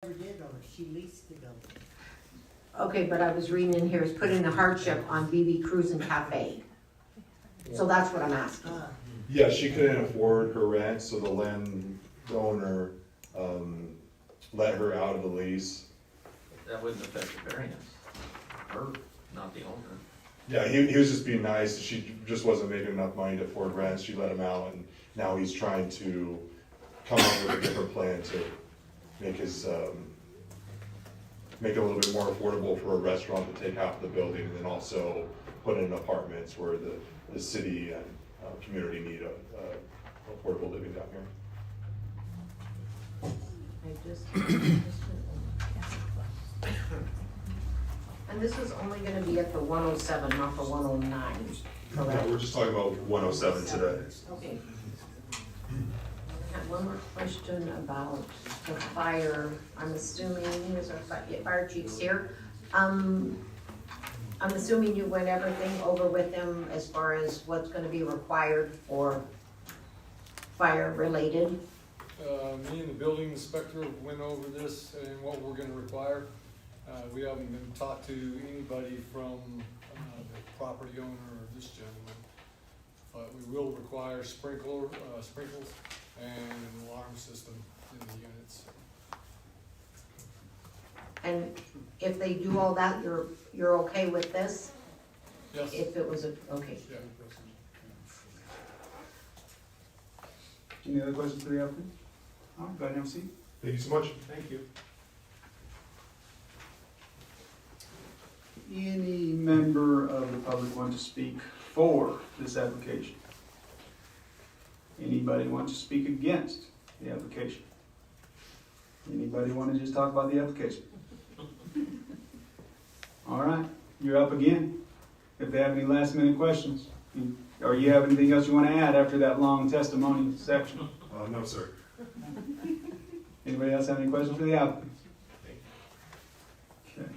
Never did, or she leased the building. Okay, but I was reading in here, it's putting a hardship on BB Cruise and Cafe. So that's what I'm asking. Yeah, she couldn't afford her rent, so the landowner, let her out of the lease. That wouldn't affect the variance, her, not the owner. Yeah, he was just being nice, she just wasn't making enough money to afford rent, she let him out, and now he's trying to come up with a different plan to make his, make it a little bit more affordable for a restaurant to take half of the building, and then also put in apartments where the city and community need affordable living down here. I just. And this is only gonna be at the 107, not the 109, Yeah, correct? we're just talking about 107 today. Okay. I have one more question about the fire. I'm assuming, as our fire chief's here. I'm assuming you went everything over with him as far as what's gonna be required for fire related. Me and the building inspector went over this and what we're gonna require. We haven't been talked to anybody from the property owner or this gentleman. But we will require sprinkles and an alarm system in the units. And if they do all that, you're okay with this? Yes. If it was okay. Yeah. Any other questions for the applicant? All right, go ahead and have a seat. Thank you so much. Thank you. Any member of the public want to speak for this application? Anybody want to speak against the application? Anybody want to just talk about the application? All right, you're up again. If they have any last minute questions, or you have anything else you want to add after that long testimony section? No, sir. Anybody else have any questions for the applicant? Okay.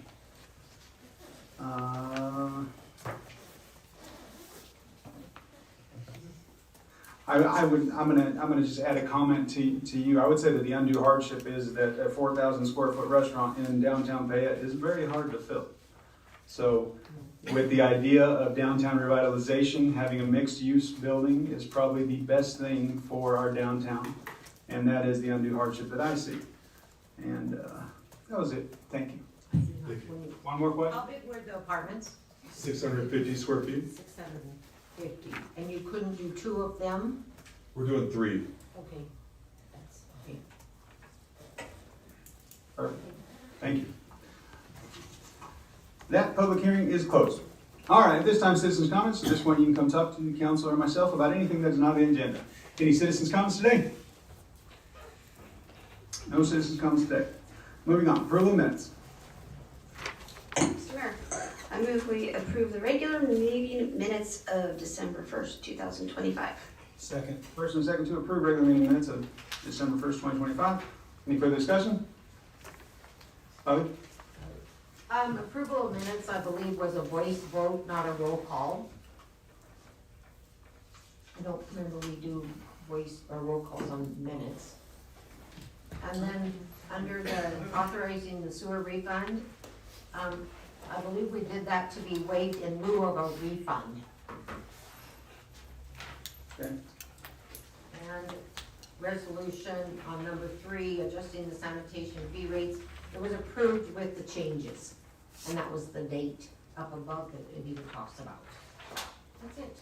I'm gonna just add a comment to you. I would say that the undue hardship is that a 4,000 square foot restaurant in downtown Payette is very hard to fill. So with the idea of downtown revitalization, having a mixed use building is probably the best thing for our downtown. And that is the undue hardship that I see. And that was it. Thank you. One more question? How big were the apartments? 650 square feet? 650. And you couldn't do two of them? We're doing 3. Okay. That's, okay. Perfect. Thank you. That public hearing is closed. All right, at this time, citizens' comments. At this point, you can come talk to the council or myself about anything that is not on the agenda. Any citizens' comments today? No citizens' comments today. Moving on, approval of minutes. Mr. Mayor, I move we approve the regular meeting minutes of December 1st, 2025. Second. First and second to approve regular meeting minutes of December 1st, 2025. Any further discussion? Bobby? Approval of minutes, I believe, was a voice vote, not a roll call. I don't remember we do voice or roll calls on minutes. And then, under the authorizing the sewer refund, I believe we did that to be waived in lieu of a refund. Okay. And resolution on number 3, adjusting the sanitation fee rates, it was approved with the changes. And that was the date up above that it even talks about. That's it.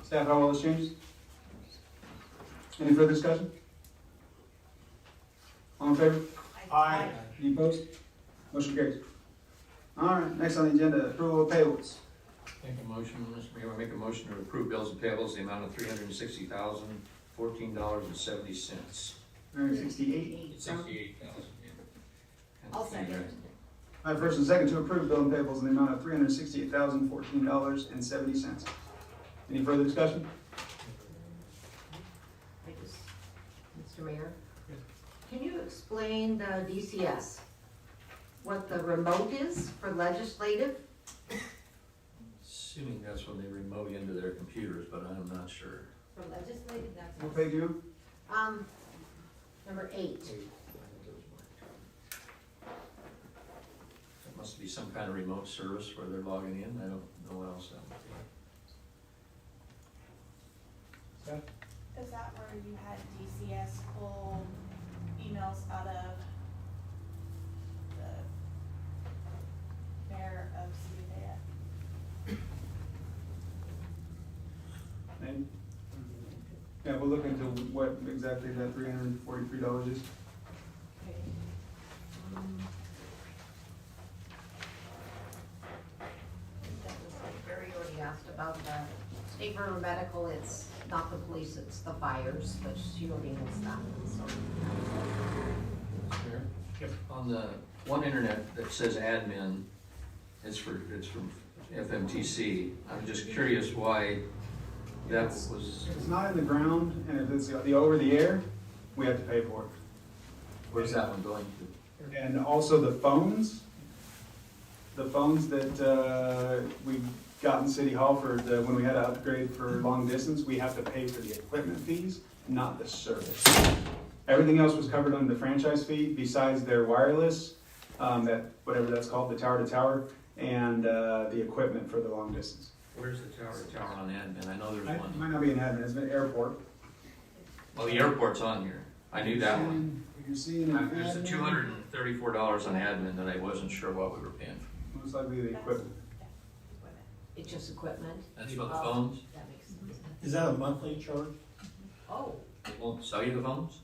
Staff, how all those changes? Any further discussion? All in favor? Aye. Any opposed? Motion carries. All right, next on the agenda, approval of payables. Make a motion, Mr. Mayor, I make a motion to approve bills and payables, the amount of $360,014.70. $168. 68,000, yeah. I'll second. I have first and second to approve bill and payables in the amount of $368,014.70. Any further discussion? Mr. Mayor, can you explain the DCS? What the remote is for legislative? Assuming that's when they remote into their computers, but I'm not sure. For legislative, that's. What page are you? Number 8. Must be some kind of remote service where they're logging in, I don't know what else that would be. Is that where you had DCS pull emails out of the mayor of City Payette? And, yeah, we'll look into what exactly that $343 is. Okay. That was like Barry already asked about the state for medical, it's not the police, it's the fires, but she already knows that one, so. Mr. Mayor? On the one internet that says admin, it's from FMTC. I'm just curious why that was, It's not in the ground, and if it's the over the air, we have to pay for it. where's that one going to? And also the phones that we got in City Hall for when we had to upgrade for long distance, we have to pay for the equipment fees, not the service. Everything else was covered under the franchise fee, besides their wireless, that whatever that's called, the tower to tower, and the equipment for the long distance. Where's the tower on admin? I know there's It one. might not be an admin, it's an airport. Well, the airport's on here. I knew that one. You're seeing an There's admin? $234 on admin that I wasn't sure what we were paying for. Most likely the equipment. It's just equipment? That's what the phones, That makes sense. Is that a monthly charge? Oh, they won't sell you the phones?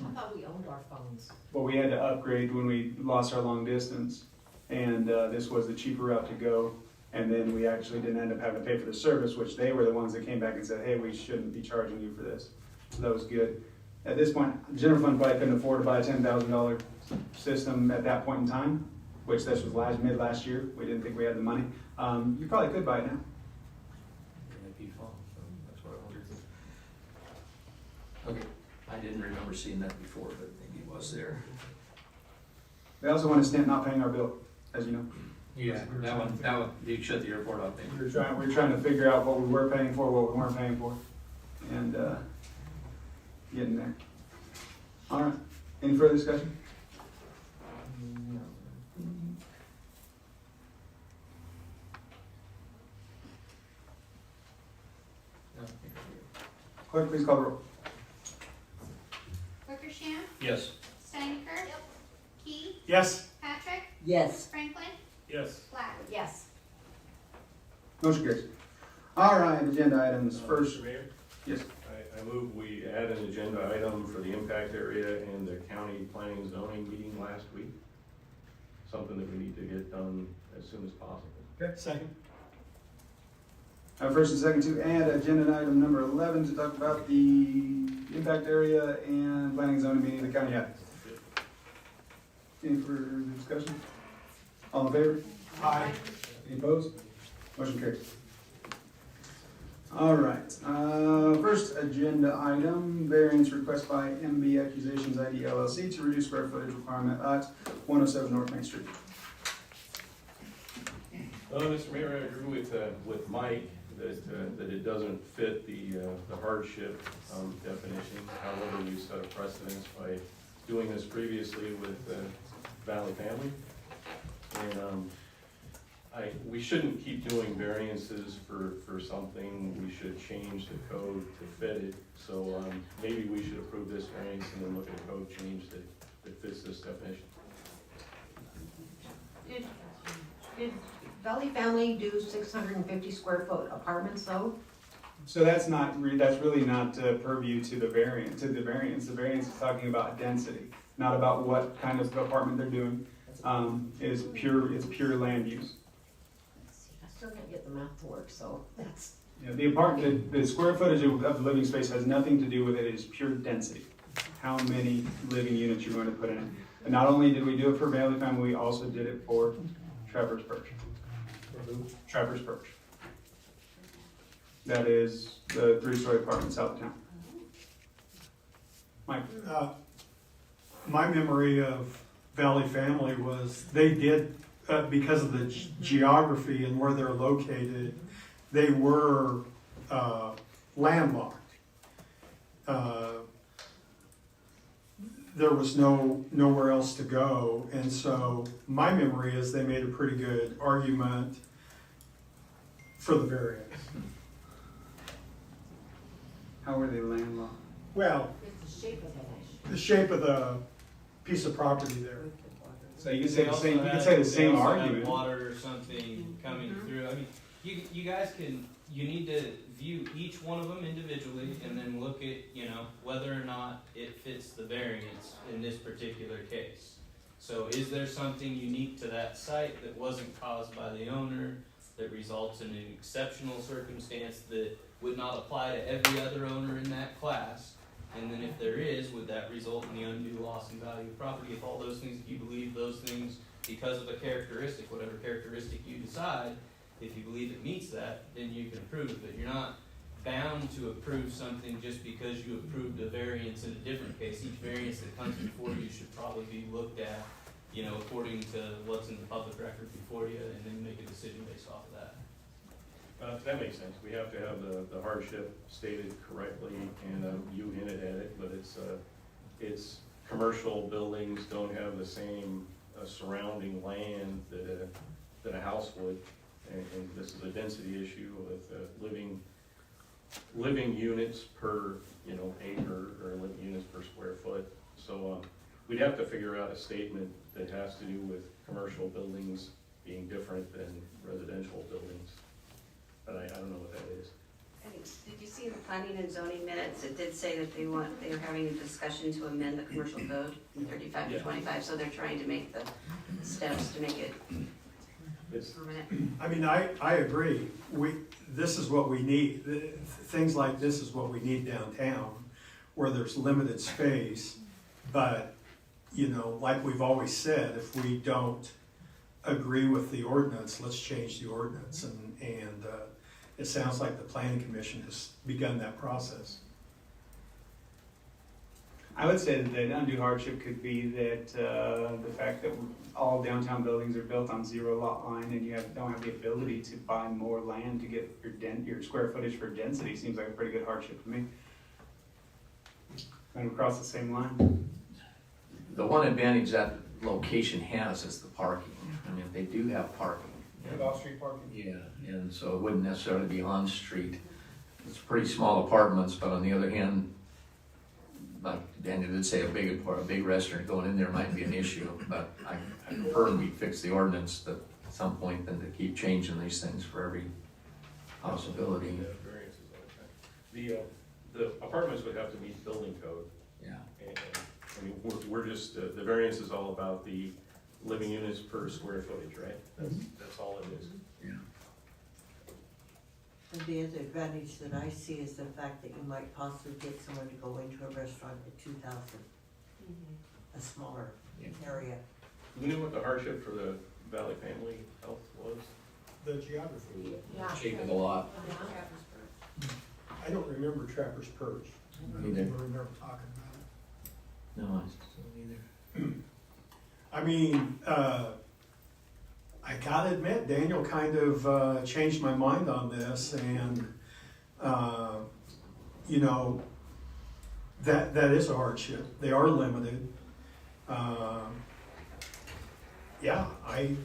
I thought we owned our phones. Well, we had to upgrade when we lost our long distance, and this was the cheaper route to go. And then we actually didn't end up having to pay for the service, which they were the ones that came back and said, hey, we shouldn't be charging you for this. So that was good. At this point, general fund probably couldn't afford to buy a $10,000 system at that point in time, which this was mid last year. We didn't think we had the money. You probably could buy it now. IP phone, so that's what I wondered. Okay, I didn't remember seeing that before, but maybe it was there. They also want to stamp not paying our bill, as you know. Yeah, that one, you shut the airport off, didn't you? We were trying to figure out what we were paying for, what we weren't paying for, and getting there. All right. Any further discussion? Clerk, please call the roll. Wickersham, Yes. Steiniker, Key, Yes. Patrick, Yes. Franklin, Yes. Black. Yes. Motion carries. All right, agenda items first. Mr. Mayor, Yes. I move we add an agenda item for the impact area in the county planning and zoning meeting last week. Something that we need to get done as soon as possible. Okay. Second. First and second to add agenda item number 11 to talk about the impact area and planning and zoning meeting in the county. Any further discussion? All in favor? Aye. Any opposed? Motion carries. All right, first agenda item, variance request by MB Accusations ID LLC to reduce square footage requirement at 107 North Main Street. Mr. Mayor, I agree with Mike that it doesn't fit the hardship definition. However, we set a precedence by doing this previously with Valley Family. And we shouldn't keep doing variances for something. We should change the code to fit it. So maybe we should approve this variance and then look at a code change that fits this definition. Did Valley Family do 650 square foot apartments though? So that's really not purview to the variance. The variance is talking about density, not about what kind of apartment they're doing. It's pure land use. I still can't get the math to work, so that's. Yeah, the square footage of the living space has nothing to do with it. It is pure density. How many living units you're going to put in it. And not only did we do it for Valley Family, we also did it for Trappers Perch. Trappers Perch. That is the 3-story apartment south of town. Mike? My memory of Valley Family was they did, because of the geography and where they're located, they were there was nowhere else to go, and so my memory is they made a pretty good argument for the variance. How were they landlocked? Well, It's the shape of the shape of the piece of property there. So you could say the same, you could say the same argument. Water or something coming through, I mean, you guys can, you need to view each one of them individually and then look at, you know, whether or not it fits the variance in this particular case. So is there something unique to that site that wasn't caused by the owner, that results in an exceptional circumstance that would not apply to every other owner in that class? And then if there is, would that result in the undue loss in value of property? If all those things, if you believe those things because of a characteristic, whatever characteristic you decide, if you believe it meets that, then you can approve it. But you're not bound to approve something just because you approved a variance in a different case. Each variance that comes before you should probably be looked at, you know, according to what's in the public record before you, and then make a decision based off of that. That makes sense. We have to have the hardship stated correctly and you hinted at it, but it's commercial buildings don't have the same surrounding land that a house would. And this is a density issue with living units per, you know, acre or living units per square foot. So we'd have to figure out a statement that has to do with commercial buildings being different than residential buildings. But I don't know what that is. Did you see in the planning and zoning minutes, it did say that they were having a discussion to amend the commercial code from 35 to 25, so they're trying to make the steps to make it permanent. I mean, I agree. This is what we need. Things like this is what we need downtown, where there's limited space. But, you know, like we've always said, if we don't agree with the ordinance, let's change the ordinance. And it sounds like the planning commission has begun that process. I would say that the undue hardship could be that the fact that all downtown buildings are built on zero lot line and you don't have the ability to buy more land to get your square footage for density seems like a pretty good hardship to me. Kind of across the same line. The one advantage that location has is the parking. I mean, they do have parking. Off-street parking. Yeah, and so it wouldn't necessarily be on street. It's pretty small apartments, but on the other hand, like Daniel did say, a big restaurant going in there might be an issue, but I prefer we fix the ordinance at some point than to keep changing these things for every possibility. Variances all the time. The apartments would have to meet building code. Yeah. And, I mean, we're just, the variance is all about the living units per square footage, right? That's all it is. Yeah. And the other advantage that I see is the fact that you might possibly get someone to go into a restaurant at 2,000, a smaller area. Do we know what the hardship for the Valley Family Health was? The geography. Yeah. Shape of the lot. I don't remember Trapper's Perch. I don't Neither. remember talking about it. No, I still neither. I mean, I gotta admit, Daniel kind of changed my mind on this, and you know, that is a hardship. They are limited. Yeah, I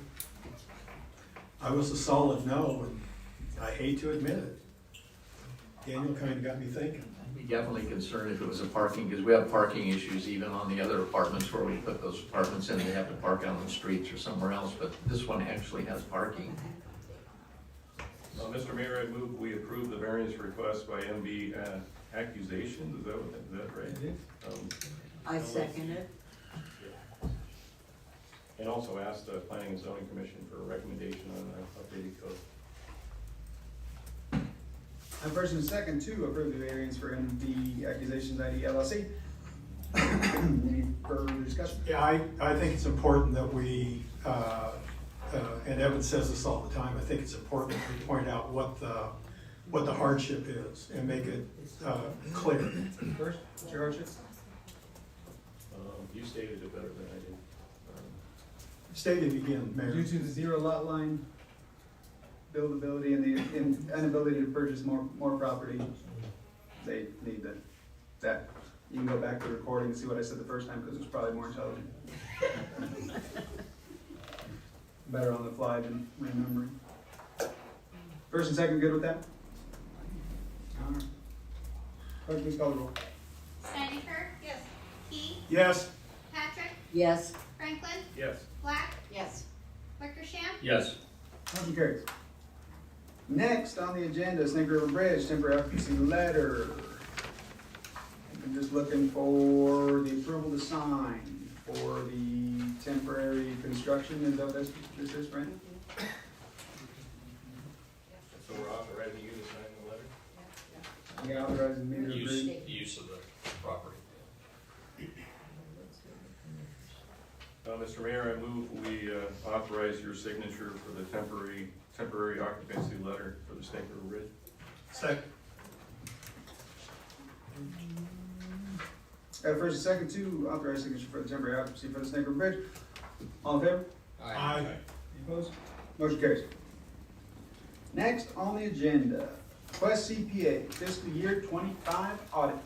was a solid no, and I hate to admit it. Daniel kind of got me thinking. I'd be definitely concerned if it was a parking, because we have parking issues even on the other apartments where we put those apartments in, they have to park out on the streets or somewhere else, but this one actually has parking. Mr. Mayor, I move we approve the variance request by MB Accusations, is that right? I second it. And also ask the Planning and Zoning Commission for a recommendation on the updated code. First and second to approve the variance for MB Accusations ID LLC. Any further discussion? Yeah, I think it's important that we, and Evan says this all the time, I think it's important that we point out what the hardship is and make it clear. First, what's your hardship? You stated it better than I did. State it again, Mayor. Due to the zero lot line, buildability, and the inability to purchase more property, they need that You can go back to the recording and see what I said the first time, because it was probably more intelligent. Better on the fly than remembering. First and second, good with that? All right. Clerk, please call the roll. Snyder? Yes. Key? Yes. Patrick? Yes, Franklin? Yes. Black? Yes. Wickersham? Yes. Motion carries. Next on the agenda, Snake River Bridge, temporary occupancy letter. I'm just looking for the approval to sign for the temporary construction. Is that what this is, Brent? So we're authorizing you to sign the letter? Yeah, authorizing me to agree. Use of the property. Mr. Mayor, I move we authorize your signature for the temporary occupancy letter for the Snake River Bridge. Second. Got a first and second to authorize signature for the temporary occupancy for the Snake River Bridge. All in favor? Aye. Any opposed? Motion carries. Next on the agenda, Quest CPA fiscal year 25 audit.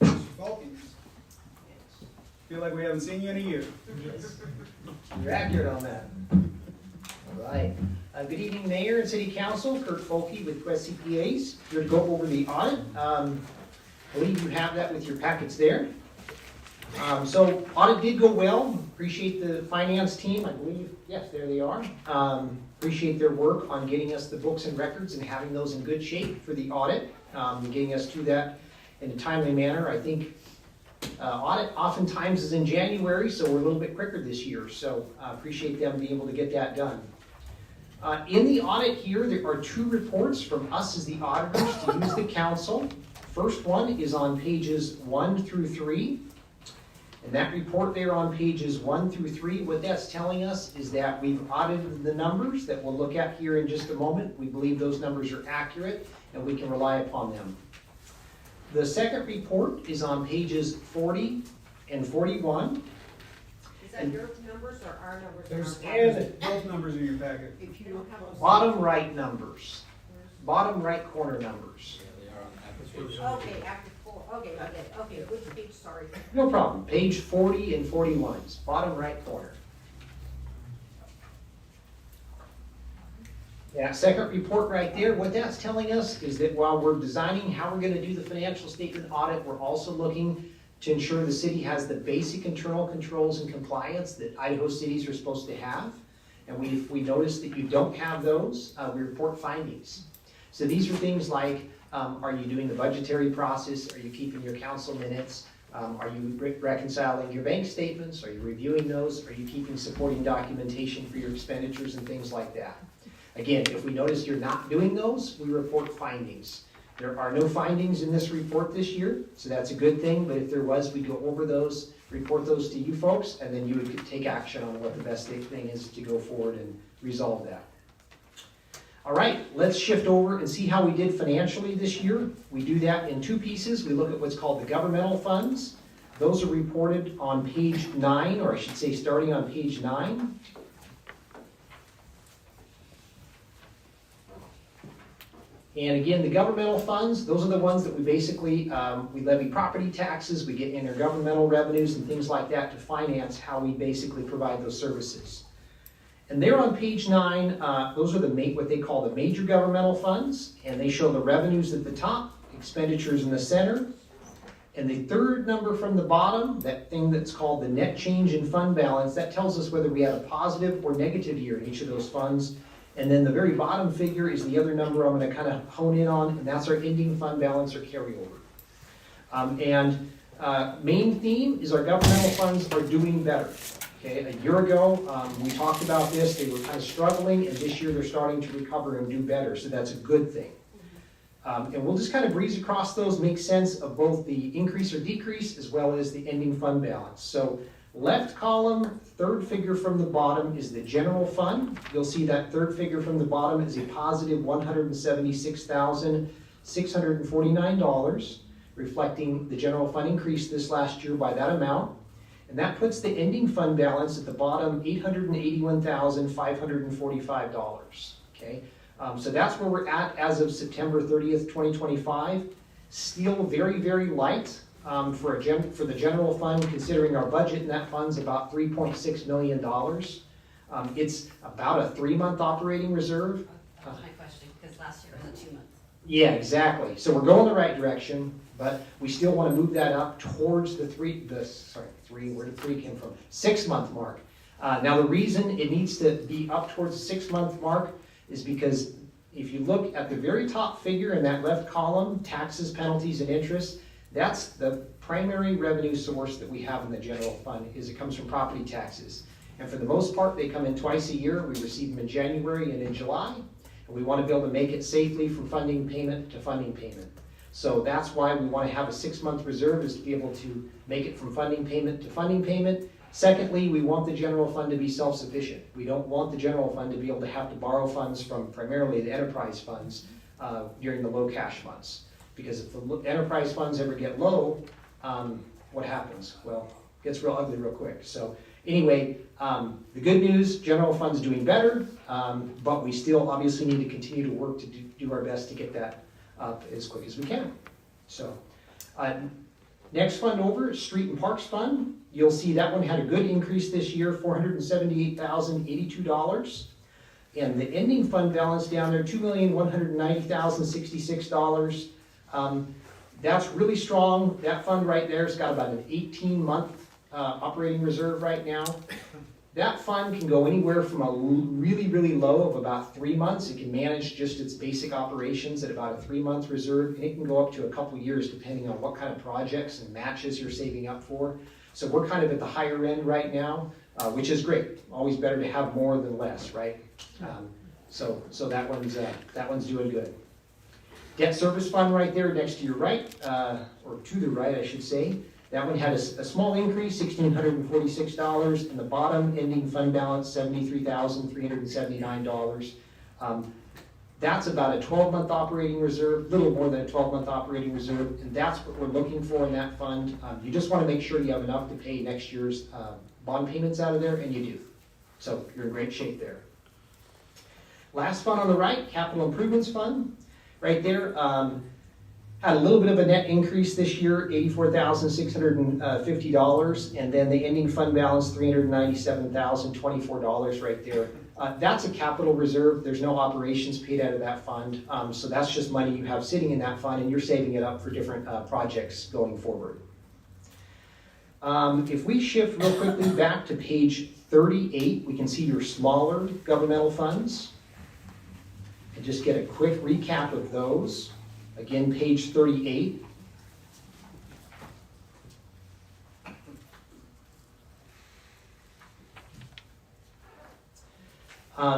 Mr. Falkins. Feel like we haven't seen you in a year. You're accurate on that. All right. Good evening, Mayor and City Council. Kurt Folke with Quest CPAs. Here to go over the audit. I believe you have that with your packets there. So audit did go well. Appreciate the finance team. I believe, yes, there they are. Appreciate their work on getting us the books and records and having those in good shape for the audit. Getting us to that in a timely manner. I think audit oftentimes is in January, so we're a little bit quicker this year. So appreciate them being able to get that done. In the audit here, there are two reports from us as the auditors to use the council. First one is on pages 1 through 3. And that report there on pages 1 through 3, what that's telling us is that we've audited the numbers that we'll look at here in just a moment. We believe those numbers are accurate and we can rely upon them. The second report is on pages 40 and 41. Is that your numbers or our numbers? And both numbers in your packet. If you don't have those. Bottom right numbers. Bottom right corner numbers. Okay, after 4, okay, which page, sorry. No problem. Page 40 and 41, bottom right corner. That second report right there, what that's telling us is that while we're designing how we're gonna do the financial statement audit, we're also looking to ensure the city has the basic internal controls and compliance that Idaho cities are supposed to have. And we noticed that you don't have those, we report findings. So these are things like, are you doing the budgetary process? Are you keeping your council minutes? Are you reconciling your bank statements? Are you reviewing those? Are you keeping supporting documentation for your expenditures and things like that? Again, if we notice you're not doing those, we report findings. There are no findings in this report this year, so that's a good thing, but if there was, we'd go over those, report those to you folks, and then you would take action on what the best thing is to go forward and resolve that. All right, let's shift over and see how we did financially this year. We do that in two pieces. We look at what's called the governmental funds. Those are reported on page 9, or I should say starting on page 9. And again, the governmental funds, those are the ones that we basically, we levy property taxes, we get intergovernmental revenues and things like that to finance how we basically provide those services. And there on page 9, those are what they call the major governmental funds, and they show the revenues at the top, expenditures in the center. And the third number from the bottom, that thing that's called the net change in fund balance, that tells us whether we had a positive or negative year in each of those funds. And then the very bottom figure is the other number I'm going to kind of hone in on, and that's our ending fund balance or carryover. Main theme is our governmental funds are doing better. Okay, a year ago, we talked about this, they were kind of struggling, and this year they're starting to recover and do better, so that's a good thing. And we'll just kind of breeze across those, make sense of both the increase or decrease as well as the ending fund balance. So left column, third figure from the bottom is the general fund. You'll see that third figure from the bottom is a positive $176,649, reflecting the general fund increase this last year by that amount. And that puts the ending fund balance at the bottom, $881,545. Okay, so that's where we're at as of September 30th, 2025. Still very, very light. for the general fund, considering our budget in that fund's about $3.6 million. It's about a 3-month operating reserve. That was my question, because last year was a 2 month. Yeah, exactly. So we're going the right direction, but we still want to move that up towards the 6-month mark. Now, the reason it needs to be up towards the 6-month mark is because if you look at the very top figure in that left column, taxes, penalties, and interest, that's the primary revenue source that we have in the general fund, is it comes from property taxes. And for the most part, they come in twice a year. We receive them in January and in July. And we want to be able to make it safely from funding payment to funding payment. So that's why we want to have a 6-month reserve, is to be able to make it from funding payment to funding payment. Secondly, we want the general fund to be self-sufficient. We don't want the general fund to be able to have to borrow funds from primarily the enterprise funds during the low cash months. Because if the enterprise funds ever get low, what happens? Well, it gets real ugly real quick. So anyway, the good news, general fund's doing better, but we still obviously need to continue to work to do our best to get that up as quick as we can. So next fund over, Street and Parks Fund. You'll see that one had a good increase this year, $478,082. And the ending fund balance down there, $2,190,066. That's really strong. That fund right there has got about an 18-month operating reserve right now. That fund can go anywhere from a really, really low of about 3 months. It can manage just its basic operations at about a 3-month reserve, and it can go up to a couple years depending on what kind of projects and matches you're saving up for. So we're kind of at the higher end right now, which is great. Always better to have more than less, right? So that one's doing good. Debt service fund right there next to your right, or to the right, I should say. That one had a small increase, $1,646, and the bottom ending fund balance, $73,379. That's about a 12-month operating reserve, little more than a 12-month operating reserve, and that's what we're looking for in that fund. You just want to make sure you have enough to pay next year's bond payments out of there, and you do. So you're in great shape there. Last fund on the right, Capital Improvements Fund. Right there, had a little bit of a net increase this year, $84,650, and then the ending fund balance, $397,024 right there. That's a capital reserve. There's no operations paid out of that fund, so that's just money you have sitting in that fund, and you're saving it up for different projects going forward. If we shift real quickly back to page 38, we can see your smaller governmental funds. And just get a quick recap of those. Again, page 38.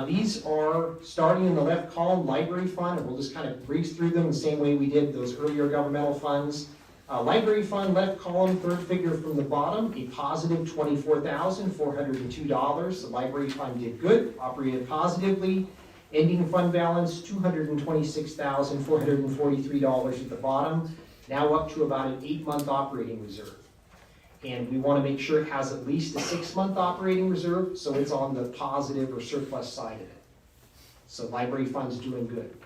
These are, starting in the left column, library fund, and we'll just kind of breeze through them the same way we did those earlier governmental funds. Library fund, left column, third figure from the bottom, a positive $24,402. The library fund did good, operated positively. Ending fund balance, $226,443 at the bottom, now up to about an 8-month operating reserve. And we want to make sure it has at least a 6-month operating reserve, so it's on the positive or surplus side of it. So library fund's doing good.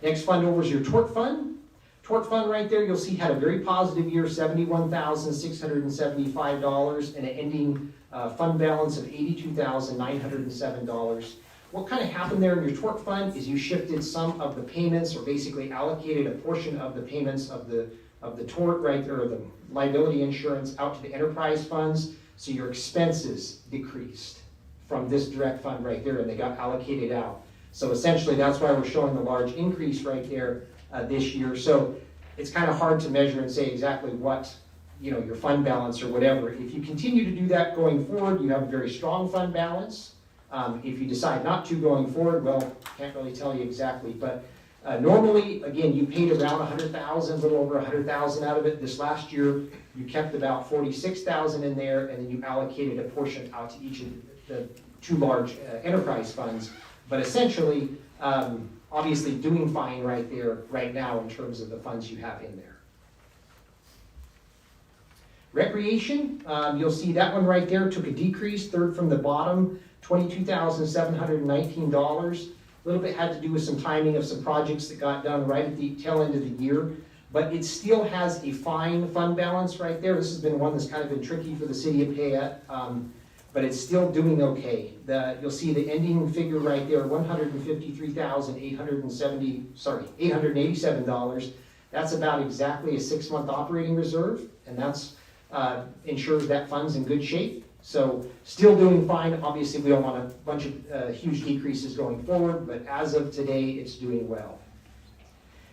Next fund over is your tort fund. Tort fund right there, you'll see had a very positive year, $71,675, and an ending fund balance of $82,907. What kind of happened there in your tort fund is you shifted some of the payments, or basically allocated a portion of the payments of the tort, right, or the liability insurance out to the enterprise funds, so your expenses decreased from this direct fund right there, and they got allocated out. So essentially, that's why we're showing the large increase right there this year. So it's kind of hard to measure and say exactly what, your fund balance or whatever. If you continue to do that going forward, you have a very strong fund balance. If you decide not to going forward, well, can't really tell you exactly, but normally, again, you paid around $100,000, a little over $100,000 out of it. This last year, you kept about $46,000 in there, and then you allocated a portion out to each of the 2 large enterprise funds. But essentially, obviously doing fine right there, right now, in terms of the funds you have in there. Recreation, you'll see that one right there took a decrease, third from the bottom, $22,719. A little bit had to do with some timing of some projects that got done right at the tail end of the year. but it still has a fine fund balance right there. This has been one that's kind of been tricky for the city of Payette, but it's still doing okay. You'll see the ending figure right there, $887. That's about exactly a 6-month operating reserve, and that's ensures that fund's in good shape. So still doing fine. Obviously, we don't want a bunch of huge decreases going forward, but as of today, it's doing well.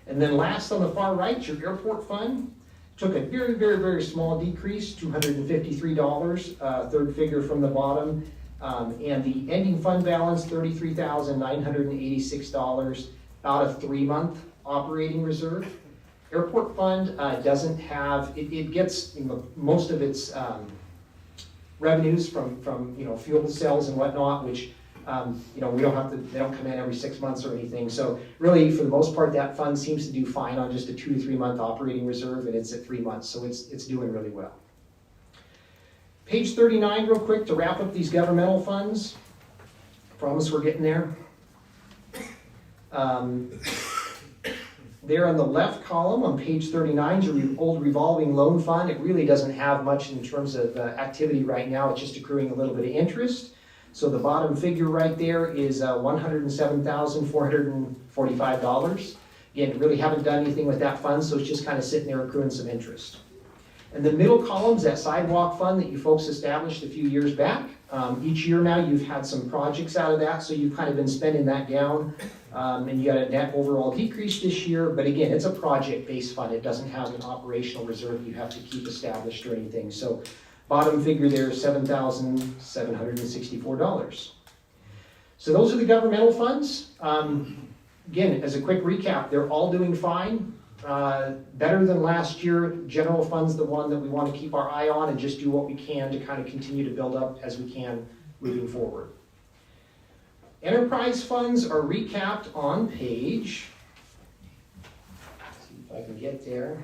And then last on the far right, your airport fund took a very, very, very small decrease, $253, third figure from the bottom. And the ending fund balance, $33,986, about a 3-month operating reserve. Airport fund doesn't have, it gets most of its revenues from fuel sales and whatnot, which we don't have to, they don't come in every 6 months or anything. So really, for the most part, that fund seems to do fine on just a 2 to 3 month operating reserve, and it's at 3 months, so it's doing really well. Page 39, real quick, to wrap up these governmental funds. Promise we're getting there. There on the left column on page 39 is your old revolving loan fund. It really doesn't have much in terms of activity right now. It's just accruing a little bit of interest. So the bottom figure right there is $107,445. Again, really haven't done anything with that fund, so it's just kind of sitting there accruing some interest. And the middle column is that sidewalk fund that you folks established a few years back. Each year now you've had some projects out of that, so you've kind of been spending that down. And you got a net overall decrease this year, but again, it's a project-based fund. It doesn't have an operational reserve you have to keep established or anything. So bottom figure there is $7,764. So those are the governmental funds. Again, as a quick recap, they're all doing fine. Better than last year. General fund's the one that we want to keep our eye on and just do what we can to kind of continue to build up as we can moving forward. Enterprise funds are recapped on page, let's see if I can get there.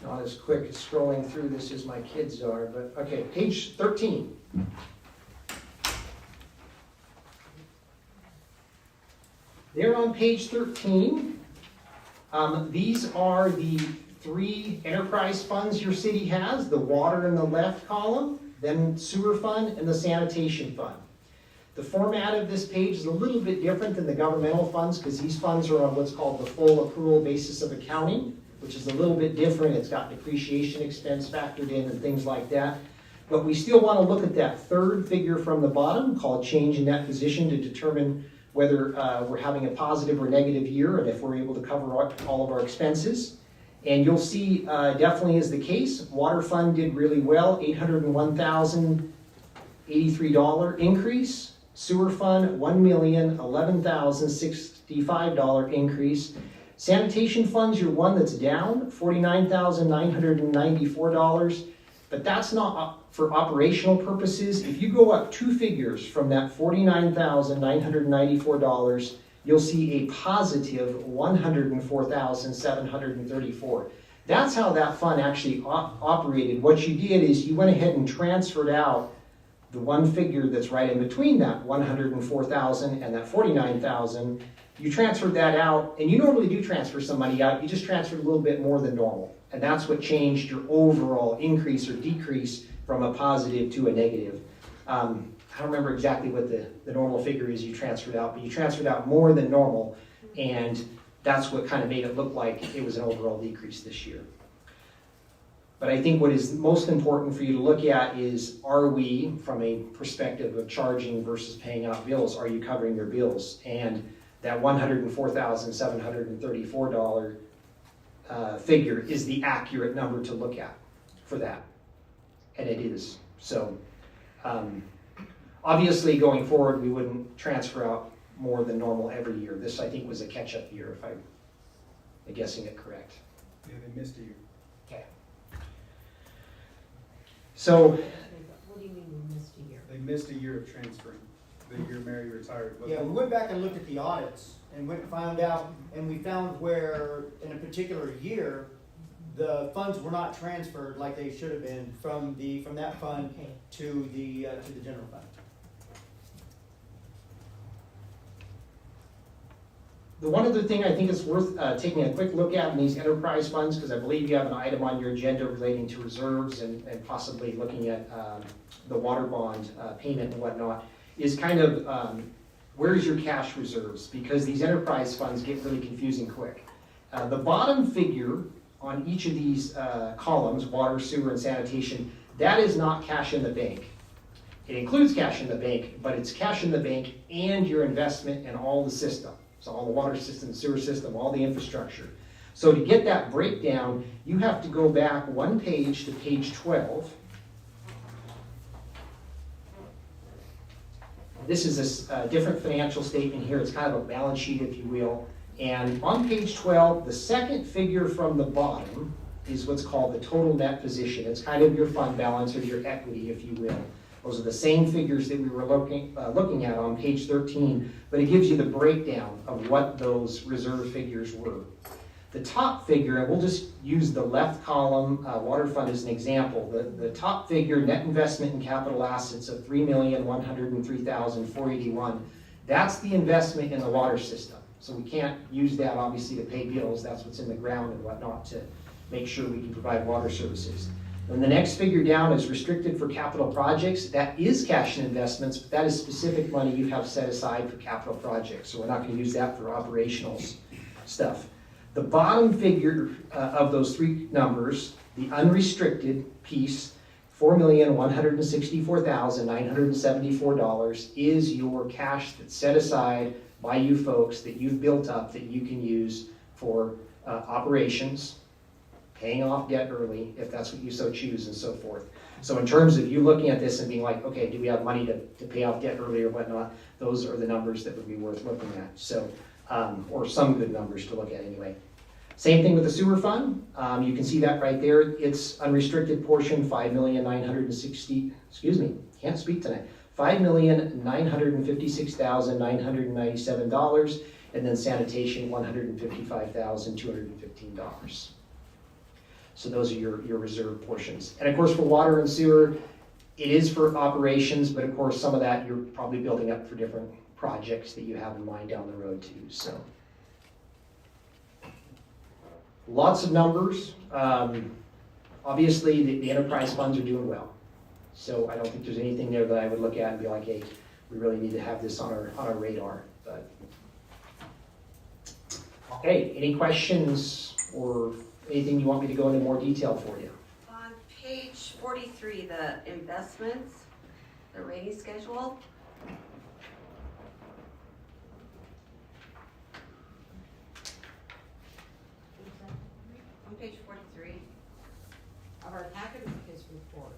Not as quick as scrolling through this as my kids are, but okay, page 13. There on page 13, these are the 3 enterprise funds your city has, the water in the left column, then sewer fund, and the sanitation fund. The format of this page is a little bit different than the governmental funds because these funds are on what's called the full accrual basis of accounting, which is a little bit different. It's got depreciation expense factored in and things like that. But we still want to look at that third figure from the bottom called change in net position to determine whether we're having a positive or negative year and if we're able to cover all of our expenses. And you'll see definitely is the case. Water fund did really well, $801,083 increase. Sewer fund, $1,011,065 increase. Sanitation fund's your one that's down, $49,994, but that's not for operational purposes. If you go up 2 figures from that $49,994, you'll see a positive $104,734. That's how that fund actually operated. What you did is you went ahead and transferred out the one figure that's right in between that 104,000 and that 49,000, you transferred that out, and you normally do transfer some money out, you just transferred a little bit more than normal. And that's what changed your overall increase or decrease from a positive to a negative. I don't remember exactly what the normal figure is you transferred out, but you transferred out more than normal, and that's what kind of made it look like it was an overall decrease this year. But I think what is most important for you to look at is, are we, from a perspective of charging versus paying out bills, are you covering your bills? And that $104,734 figure is the accurate number to look at for that. And it is. So obviously going forward, we wouldn't transfer out more than normal every year. This, I think, was a catch-up year, if I'm guessing it correct. Yeah, they missed a year. Okay. So, What do you mean we missed a year? They missed a year of transferring, the year Mary retired. Yeah, we went back and looked at the audits and we found where in a particular year, the funds were not transferred like they should have been from that fund to the general fund. The one other thing I think is worth taking a quick look at in these enterprise funds, because I believe you have an item on your agenda relating to reserves and possibly looking at the water bond payment and whatnot, is kind of where's your cash reserves? Because these enterprise funds get really confusing quick. The bottom figure on each of these columns, water, sewer, and sanitation, that is not cash in the bank. It includes cash in the bank, but it's cash in the bank and your investment in all the system. So all the water system, sewer system, all the infrastructure. So to get that breakdown, you have to go back one page to page 12. This is a different financial statement here. It's kind of a balance sheet, if you will. And on page 12, the second figure from the bottom is what's called the total net position. It's kind of your fund balance or your equity, if you will. Those are the same figures that we were looking at on page 13, but it gives you the breakdown of what those reserve figures were. The top figure, and we'll just use the left column, water fund as an example. The top figure, net investment in capital assets of $3,103,481, that's the investment in the water system. So we can't use that obviously to pay bills. That's what's in the ground and whatnot to make sure we can provide water services. And the next figure down is restricted for capital projects. That is cash and investments, but that is specific money you have set aside for capital projects. So we're not going to use that for operational stuff. The bottom figure of those three numbers, the unrestricted piece, $4,164,974, is your cash that's set aside by you folks that you've built up that you can use for operations, paying off debt early, if that's what you so choose, and so forth. So in terms of you looking at this and being like, okay, do we have money to pay off debt early or whatnot, those are the numbers that would be worth looking at. So, or some good numbers to look at anyway. Same thing with the sewer fund. You can see that right there. It's unrestricted portion, $5,956,997, and then sanitation, $155,215. So those are your reserve portions. And of course for water and sewer, it is for operations, but of course some of that you're probably building up for different projects that you have in mind down the road too. So lots of numbers. Obviously the enterprise funds are doing well. So I don't think there's anything there that I would look at and be like, hey, we really need to have this on our radar. But okay, any questions or anything you want me to go into more detail for you? On page 43, the investments, the rating schedule. On page 43. Of our packet of his report.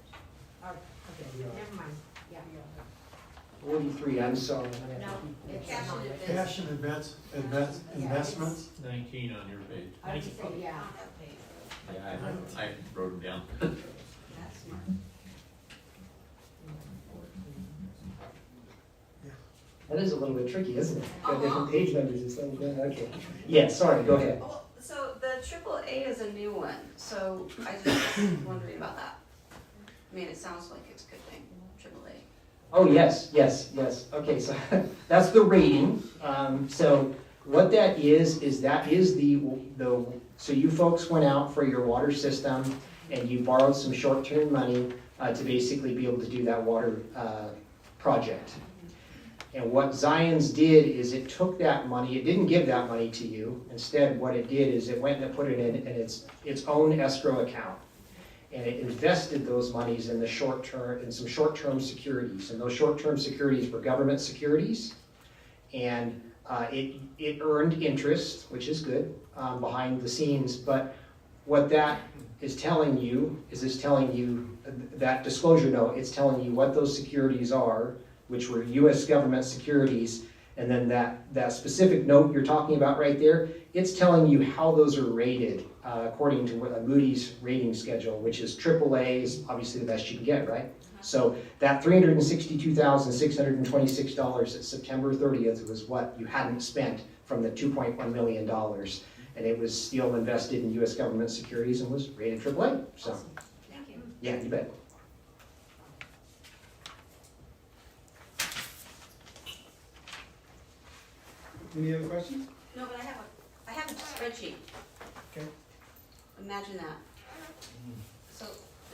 Oh, okay, never mind, yeah. 43, I'm sorry. No, it's Cash not. and Cash and investments? 19 on your page. I would just say, yeah. Yeah, I wrote them down. That's smart. That is a little bit tricky, isn't it? Got different page numbers and stuff. Okay. Yeah, sorry, go ahead. Well, so the AAA is a new one, so I just was wondering about that. I mean, it sounds like it's a good thing, AAA. Oh, yes. Okay, so that's the rating. So what that is that is the, so you folks went out for your water system and you borrowed some short-term money to basically be able to do that water project. And what Zions did is it took that money, it didn't give that money to you. Instead, what it did is it went and put it in its own escrow account. And it invested those monies in the short term, in some short-term securities. And those short-term securities were government securities. And it earned interest, which is good, behind the scenes. But what that is telling you is it's telling you, that disclosure note, it's telling you what those securities are, which were U.S. government securities, and then that specific note you're talking about right there, it's telling you how those are rated according to a Moody's rating schedule, which is AAA is obviously the best you can get, right? So that $362,626 at September 30th was what you hadn't spent from the $2.1 million, and it was still invested in U.S. government securities and was rated AAA. So, Awesome. Thank you. yeah, you bet. Any other questions? No, but I have a spreadsheet. Okay. Imagine that. So,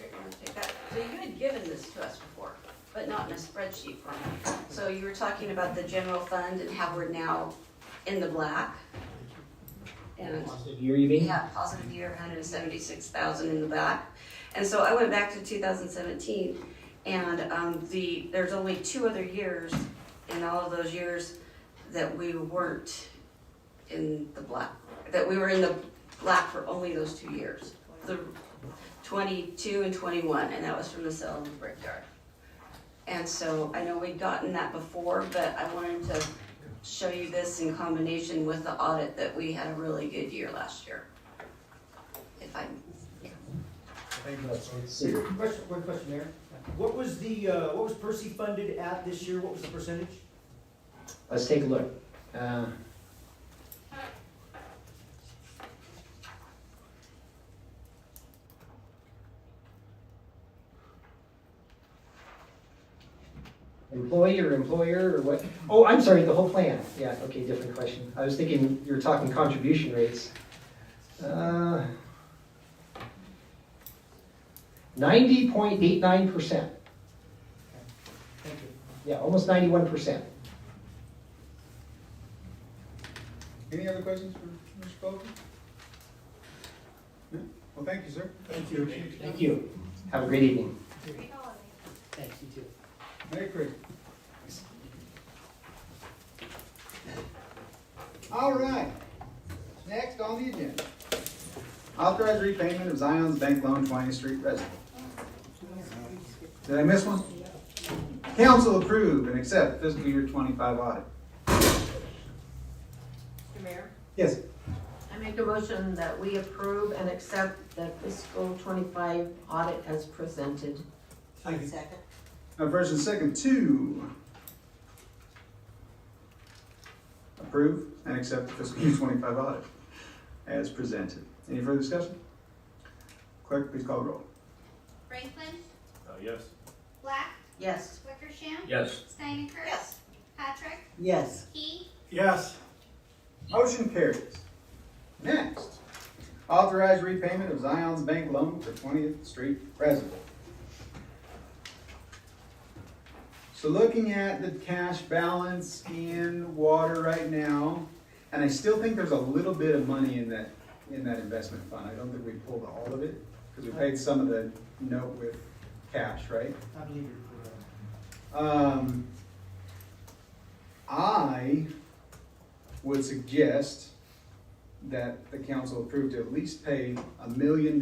you're gonna take that, so you had given this to us before, but not in a spreadsheet format. So you were talking about the general fund and how we're now in the black. And Year, you mean? yeah, positive year, 176,000 in the black. And so I went back to 2017, and there's only 2 other years in all of those years that we weren't in the black, that we were in the black for only those 2 years. The 22 and 21, and that was from the sale of the brickyard. And so I know we'd gotten that before, but I wanted to show you this in combination with the audit that we had a really good year last year. If I, Let's see. One question, Mayor. What was Percy funded at this year? What was the percentage? Let's take a look. Employee or employer or what? Oh, I'm sorry, the whole plan. Yeah, okay, different question. I was thinking you were talking contribution rates. 90.89%. Thank you. Yeah, almost 91%. Any other questions for Mr. Bolton? No? Well, thank you, sir. Thank you. Thank you. Have a great evening. Thanks, you too. Merry Christmas. All right. Next on the agenda. Authorized repayment of Zion's Bank Loan 20th Street Reservoir. Did I miss one? Council approve and accept fiscal year 25 audit. Mr. Mayor? Yes. I make a motion that we approve and accept the fiscal 25 audit as presented. Second. First and second to approve and accept the fiscal year 25 audit as presented. Any further discussion? Clerk, please call the roll. Franklin, Yes. Black, Yes. Wickersham, Yes. Steinecker, yes. Patrick, Yes. Key, Yes. Motion carries. Next, authorized repayment of Zion's Bank loan for 20th Street Reservoir. So looking at the cash balance in water right now, and I still think there's a little bit of money in that investment fund. I don't think we pulled all of it, because we paid some of the note with cash, right? I believe you're correct. I would suggest that the council approve to at least pay $1 million,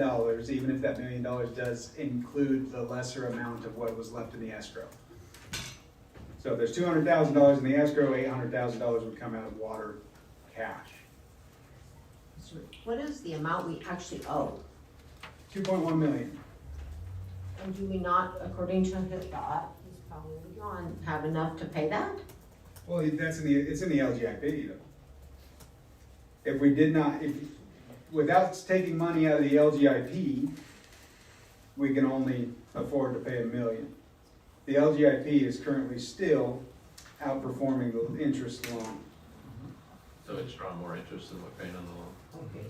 even if that $1 million does include the lesser amount of what was left in the escrow. So if there's $200,000 in the escrow, $800,000 would come out of water cash. What is the amount we actually owe? $2.1 million. And do we not, according to his thought, he's probably gone, have enough to pay that? Well, it's in the LGIP though. If we did not, without taking money out of the LGIP, we can only afford to pay $1 million. The LGIP is currently still outperforming the interest loan. So it's drawing more interest than we're paying on the loan. Okay.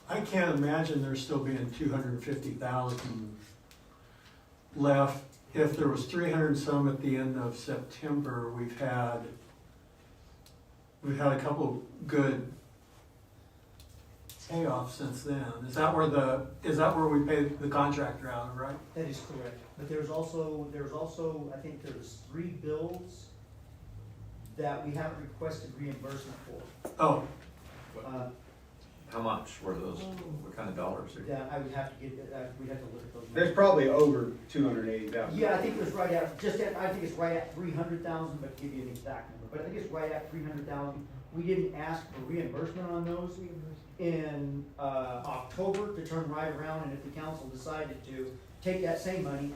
I can't imagine there still being 250,000 left. If there was 300 and some at the end of September, we've had a couple of good payoffs since then. Is that where we paid the contractor out of, right? That is correct. But there's also, I think there's 3 bills that we haven't requested reimbursement for. Oh, How much were those? What kind of dollars? That I would have to get, we'd have to look at those. There's probably over 280,000. Yeah, I think it was right at, I think it's right at 300,000, but give you an exact number, but I think it's right at 300,000. We didn't ask for reimbursement on those in, October to turn right around, and if the council decided to take that same money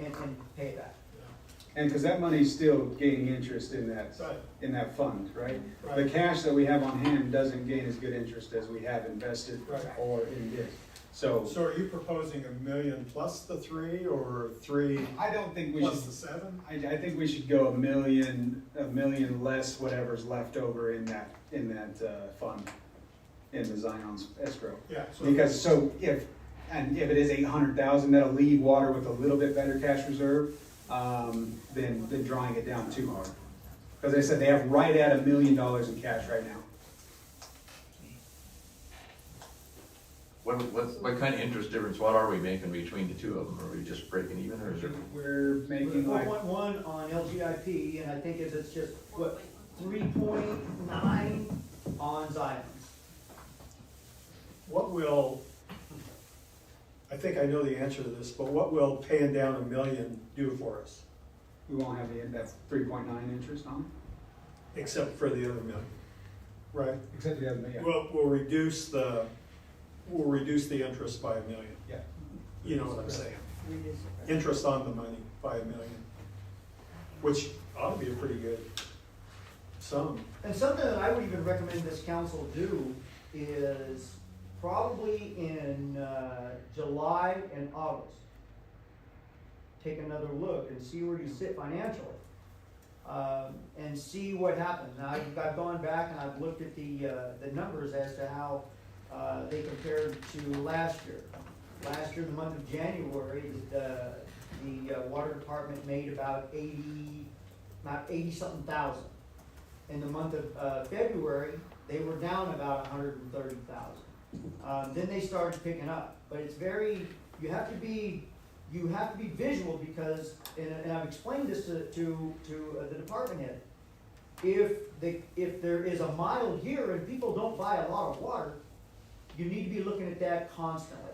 and pay it back. And because that money's still gaining interest in that fund, right? The cash that we have on hand doesn't gain as good interest as we have invested or in this. So So are you proposing $1 million plus the 3 or 3 I don't think we plus should, the 7? I think we should go $1 million less whatever's left over in that fund, in the Zion's escrow. Yeah. Because, so if it is 800,000, that'll leave water with a little bit better cash reserve, than drawing it down too hard. Because they said they have right at $1 million in cash right now. What kind of interest difference, what are we making between the two of them? Are we just breaking even, or is it? We're making like, One on LGIP, and I think it's just, what, 3.9 on Zion's. What will, I think I know the answer to this, but what will paying down $1 million do for us? we won't have that 3.9 interest on Except for the other $1 million, right? it, except the other million. We'll reduce the interest by $1 million. Yeah. You know what I'm saying? Interest on the money by $1 million, which ought to be a pretty good sum. And something that I would even recommend this council do is probably in July and August, take another look and see where you sit financially, and see what happens. Now, I've gone back and I've looked at the numbers as to how they compared to last year. Last year, the month of January, the water department made about 80-something thousand. In the month of February, they were down about 130,000. Then they started picking up, but it's very, you have to be visual because, and I've explained this to the department head. If there is a mild year and people don't buy a lot of water, you need to be looking at that constantly.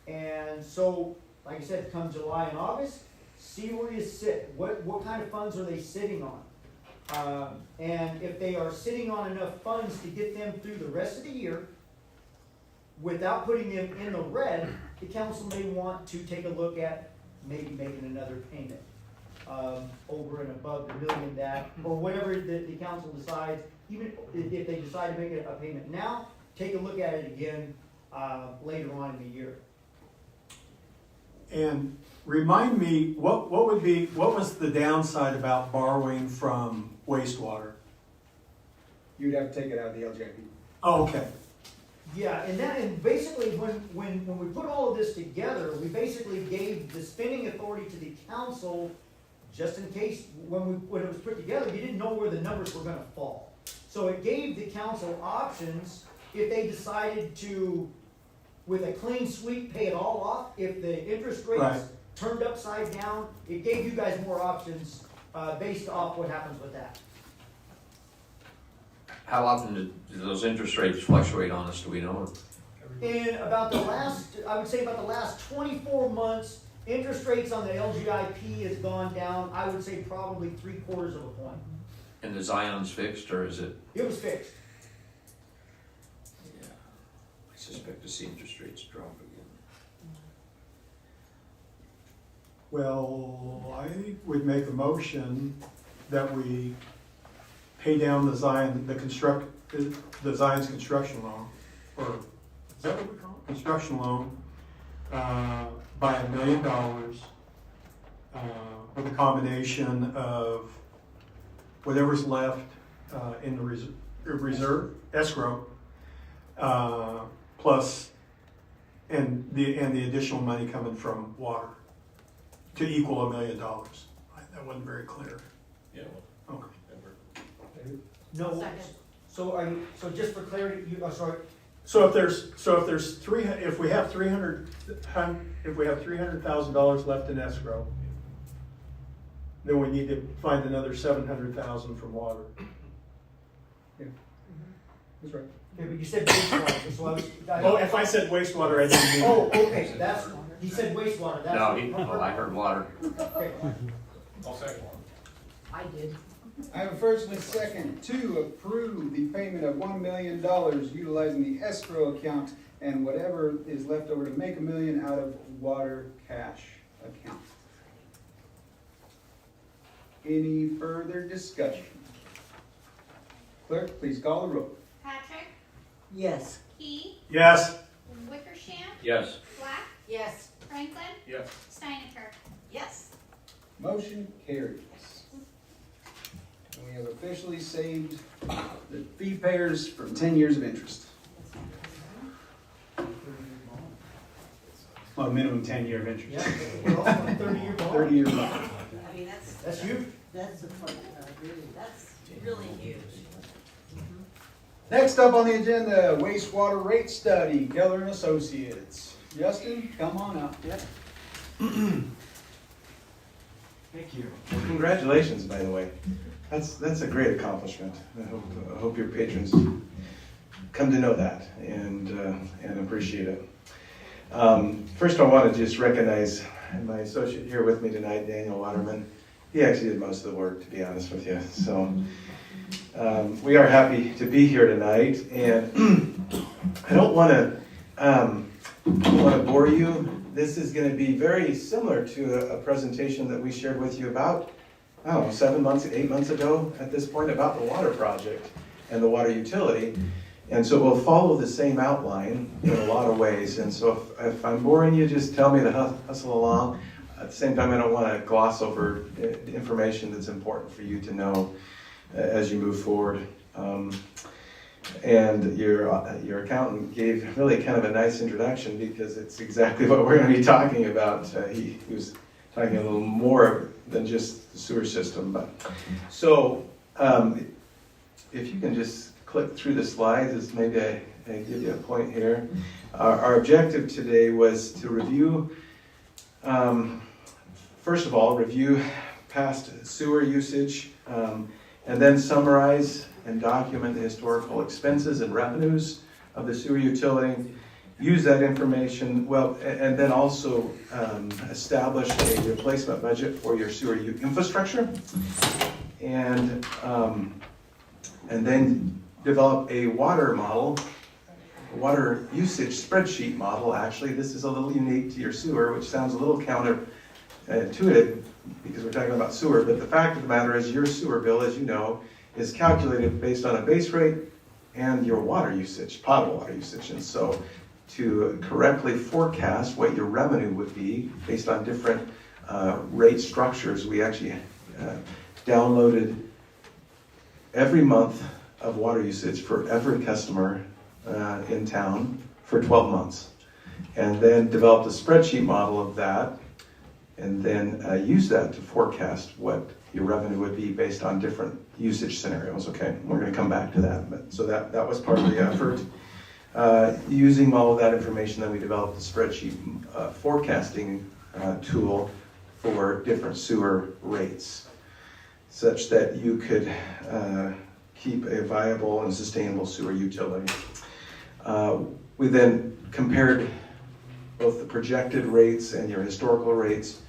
And so, like I said, come July and August, see where you sit. What kind of funds are they sitting on? And if they are sitting on enough funds to get them through the rest of the year, without putting them in the red, the council may want to take a look at maybe making another payment over and above the $1 million that, or whatever the council decides. Even if they decide to make a payment now, take a look at it again later on in the year. And remind me, what was the downside about borrowing from wastewater? You'd have to take it out of the LJP. Oh, okay. Yeah, and basically when we put all of this together, we basically gave the spending authority to the council just in case when it was put together, you didn't know where the numbers were gonna fall. So it gave the council options if they decided to, with a clean sweep, pay it all off. If the interest rates Right. turned upside down, it gave you guys more options based off what happens with that. How often do those interest rates fluctuate on us, do we know? In about I would say about the last 24 months, interest rates on the LGIP has gone down, I would say probably 3/4 of a point. And the Zion's fixed, or is it? It was fixed. Yeah, I suspect to see interest rates drop again. Well, I would make a motion that we pay down the Zion's construction loan, or is that what we call it? Construction loan, by $1 million, with a combination of whatever's left, in the reserve, escrow, plus, and the additional money coming from water, to equal $1 million. That wasn't very clear. Yeah, Okay. No, Second. so just for clarity, sorry, So if we have $300,000 left in escrow, then we need to find another $700,000 from water. That's right. okay, but you said wastewater, so Oh, if I said wastewater, I didn't mean. Oh, okay, he said wastewater, that's. No, I heard water. Okay. I'll second one. I did. I have a first and a second to approve the payment of $1 million utilizing the escrow account and whatever is left over to make $1 million out of water cash account. Any further discussion? Clerk, please call the roll. Patrick, Yes. Key, Yes. Wickersham, Yes. Black, Yes. Franklin, Yes. Steiniker. Yes. Motion carries. And we have officially saved the fee payers from 10 years of interest. Well, minimum 10-year of interest. Yeah, we're also on a 30-year bond. 30-year bond. I mean, That's huge. That's the part, really, that's really huge. Next up on the agenda, wastewater rate study, Keller and Associates. Justin, come on up. Thank you. Well, congratulations, by the way. That's a great accomplishment. I hope your patrons come to know that and appreciate it. First, I want to just recognize my associate here with me tonight, Daniel Waterman. He actually did most of the work, to be honest with you. So we are happy to be here tonight, and I don't want to bore you. This is going to be very similar to a presentation that we shared with you about, 8 months ago at this point, about the water project and the water utility. And so we'll follow the same outline in a lot of ways. And so if I'm boring you, just tell me to hustle along. At the same time, I don't want to gloss over information that's important for you to know as you move forward. And your accountant gave really kind of a nice introduction, because it's exactly what we're going to be talking about. He was talking a little more than just the sewer system. So if you can just click through the slides, as maybe I give you a point here. Our objective today was to review, first of all, review past sewer usage, and then summarize and document the historical expenses and revenues of the sewer utility. Use that information, and then also establish a replacement budget for your sewer infrastructure, and then develop a water model, a water usage spreadsheet model. Actually, this is a little unique to your sewer, which sounds a little counterintuitive because we're talking about sewer, but the fact of the matter is your sewer bill, as you know, is calculated based on a base rate and your water usage, potable water usage. And so to correctly forecast what your revenue would be based on different rate structures, we actually downloaded every month of water usage for every customer in town for 12 months. And then developed a spreadsheet model of that, and then use that to forecast what your revenue would be based on different usage scenarios. Okay, we're going to come back to that. But so that was part of the effort. Using all of that information, then we developed a spreadsheet forecasting tool for different sewer rates, such that you could keep a viable and sustainable sewer utility. We then compared both the projected rates and your historical rates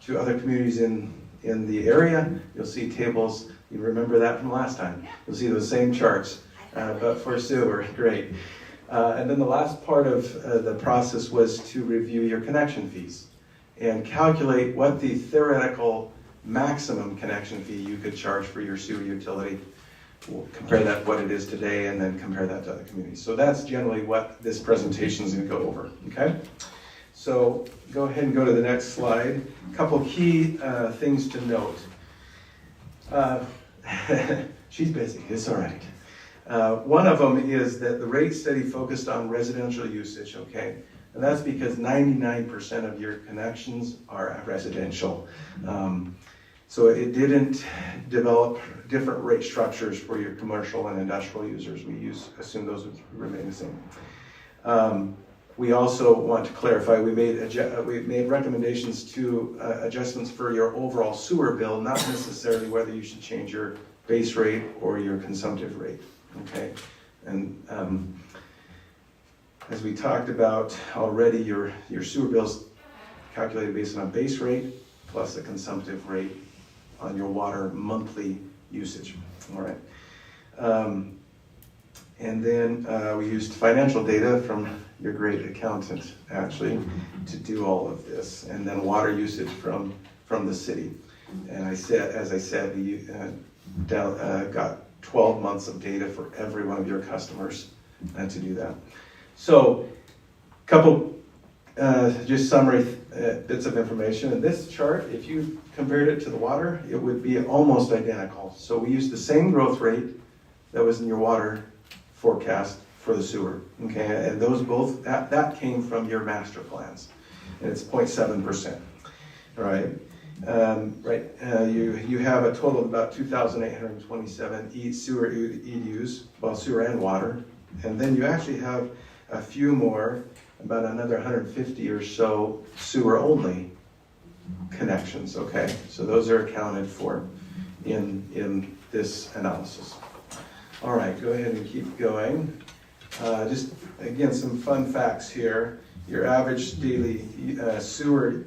to other communities in the area. You'll see tables, you remember that from last time. You'll see those same charts, but for sewer, great. And then the last part of the process was to review your connection fees and calculate what the theoretical maximum connection fee you could charge for your sewer utility. We'll compare that to what it is today, and then compare that to other communities. So that's generally what this presentation is going to go over, okay? So go ahead and go to the next slide. A couple key things to note. She's busy, it's all right. One of them is that the rate study focused on residential usage, okay? And that's because 99% of your connections are residential. So it didn't develop different rate structures for your commercial and industrial users. We assume those would remain the same. We also want to clarify, we made recommendations to adjustments for your overall sewer bill, not necessarily whether you should change your base rate or your consumptive rate, okay? And as we talked about already, your sewer bill's calculated based on a base rate plus a consumptive rate on your water monthly usage, all right? And then we used financial data from your great accountant, actually, to do all of this, and then water usage from the city. And as I said, we got 12 months of data for every one of your customers to do that. So, couple just summary bits of information. And this chart, if you compared it to the water, it would be almost identical. So we used the same growth rate that was in your water forecast for the sewer. Okay, and those both, that came from your master plans. And it's 0.7%. Right? You have a total of about 2,827 sewer EDUs, well, sewer and water. And then you actually have a few more, about another 150 or so sewer only connections, okay? So those are accounted for in this analysis. All right, go ahead and keep going. Just, again, some fun facts here. Your average daily sewer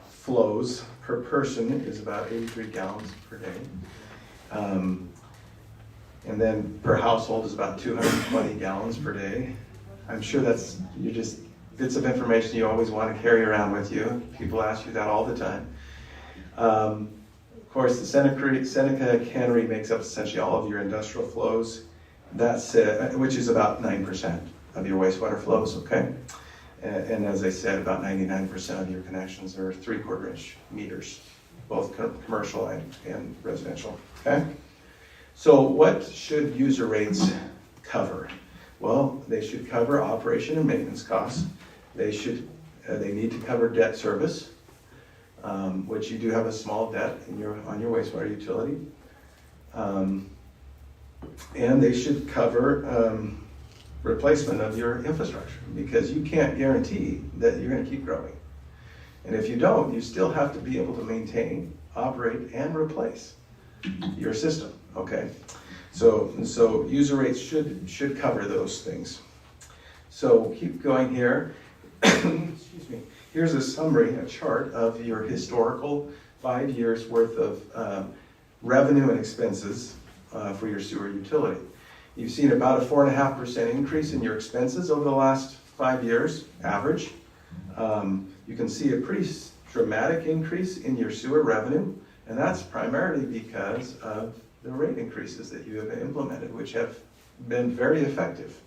flows per person is about 83 gallons per day. And then per household is about 220 gallons per day. I'm sure that's, you're just bits of information you always want to carry around with you. People ask you that all the time. Of course, the Seneca Cannery makes up essentially all of your industrial flows. That's which is about 9% of your wastewater flows, okay? And as I said, about 99% of your connections are 3/4 inch meters, both commercial and residential, okay? So what should user rates cover? Well, they should cover operation and maintenance costs. They need to cover debt service, which you do have a small debt on your wastewater utility. And they should cover replacement of your infrastructure, because you can't guarantee that you're going to keep growing. And if you don't, you still have to be able to maintain, operate, and replace your system, okay? So user rates should cover those things. So keep going here. Excuse me. Here's a summary, a chart of your historical 5 years worth of revenue and expenses for your sewer utility. You've seen about a 4.5% increase in your expenses over the last 5 years, average. You can see a pretty dramatic increase in your sewer revenue, and that's primarily because of the rate increases that you have implemented, which have been very effective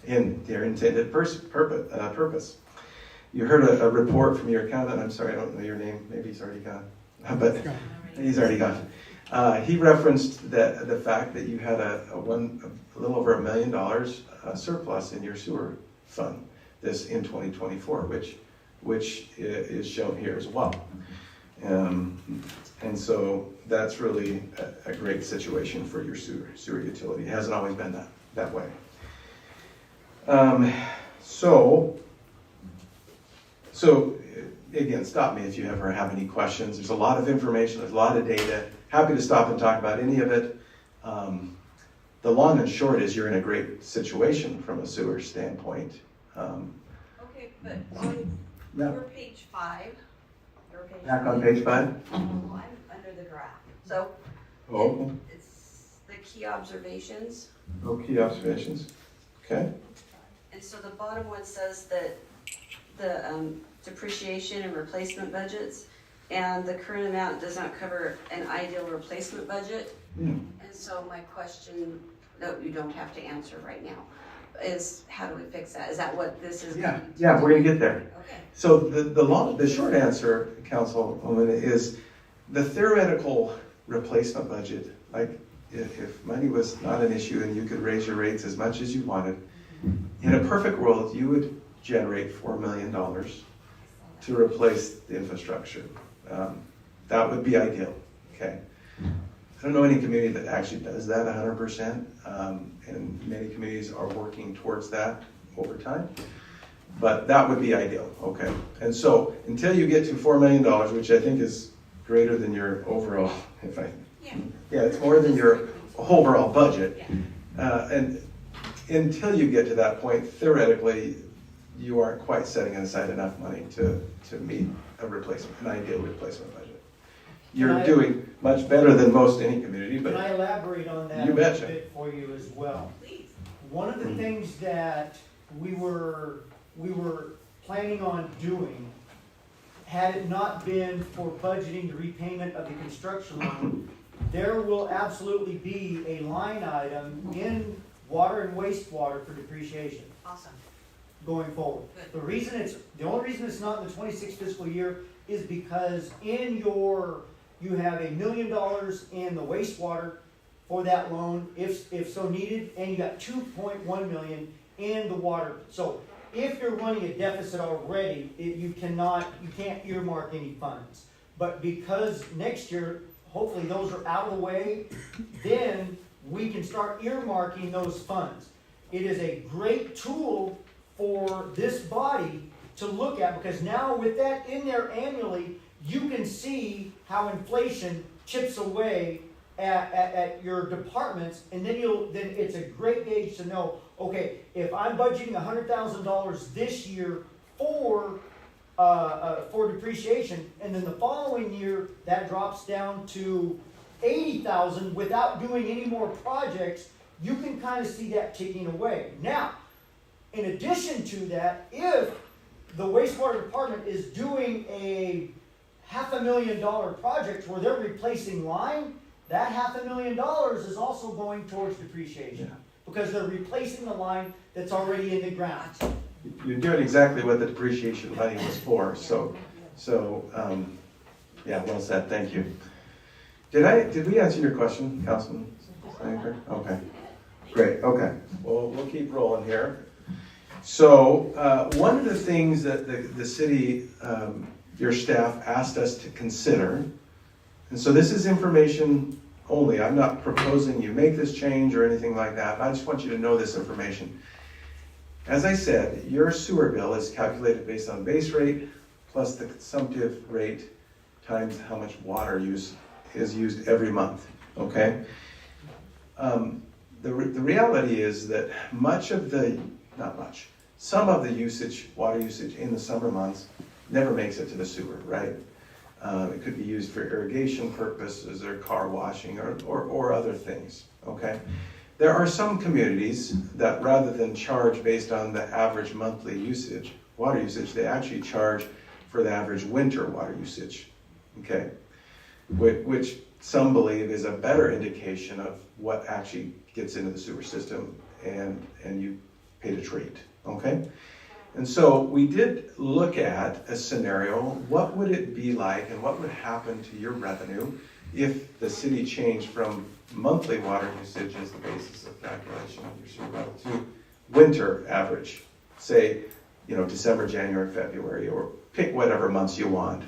in their intended purpose. You heard a report from your accountant. I'm sorry, I don't know your name. Maybe he's already gone. But he's already gone. He referenced the fact that you had a little over $1 million surplus in your sewer fund in 2024, which is shown here as well. And so that's really a great situation for your sewer utility. It hasn't always been that way. So again, stop me if you ever have any questions. There's a lot of information, there's a lot of data. Happy to stop and talk about any of it. The long and short is you're in a great situation from a sewer standpoint. Okay, but on your page 5, Back on page 5? I'm under the graph. So it's the key observations. Oh, key observations. Okay. And so the bottom one says that the depreciation and replacement budgets, and the current amount does not cover an ideal replacement budget. And so my question that you don't have to answer right now is, how do we fix that? Is that what this is? Yeah, we're gonna get there. Okay. So the short answer, Councilwoman, is the theoretical replacement budget. Like if money was not an issue and you could raise your rates as much as you wanted, in a perfect world, you would generate $4 million to replace the infrastructure. That would be ideal, okay? I don't know any community that actually does that 100%, and many communities are working towards that over time, but that would be ideal, okay? And so until you get to $4 million, which I think is greater than your overall, it's more than your overall budget, and until you get to that point, theoretically, you aren't quite setting aside enough money to meet an ideal replacement budget. You're doing much better than most any community, but can I elaborate on that you a betcha. bit for you as well? Please. One of the things that we were planning on doing, had it not been for budgeting the repayment of the construction loan, there will absolutely be a line item in water and wastewater for depreciation. Awesome. going forward. The only reason it's not in the 26 fiscal year is because you have $1 million in the wastewater for that loan, if so needed, and you got 2.1 million in the water. So if you're running a deficit already, you can't earmark any funds. But because next year, hopefully those are out of the way, then we can start earmarking those funds. It is a great tool for this body to look at, because now with that in there annually, you can see how inflation chips away at your departments, and then it's a great gauge to know, okay, if I'm budgeting $100,000 this year for depreciation, and then the following year that drops down to 80,000 without doing any more projects, you can kind of see that ticking away. Now, in addition to that, if the wastewater department is doing a $500,000 project where they're replacing line, that $500,000 is also going towards depreciation, because they're replacing the line that's already in the ground. You're doing exactly what the depreciation money was for, yeah, well said, thank you. Did we answer your question, Councilman Snyder? Okay, great, okay. Well, we'll keep rolling here. So, one of the things that the city, your staff asked us to consider, and so this is information only, I'm not proposing you make this change or anything like that, I just want you to know this information. As I said, your sewer bill is calculated based on base rate plus the consumptive rate times how much water use is used every month, okay? The reality is that some of the water usage in the summer months never makes it to the sewer, right? It could be used for irrigation purposes or car washing or other things, okay? There are some communities that rather than charge based on the average monthly water usage, they actually charge for the average winter water usage, okay? Which some believe is a better indication of what actually gets into the sewer system, and you pay to treat, okay? And so we did look at a scenario, what would it be like and what would happen to your revenue if the city changed from monthly water usage as the basis of calculation of your sewer bill to winter average, say, December, January, February, or pick whatever months you want.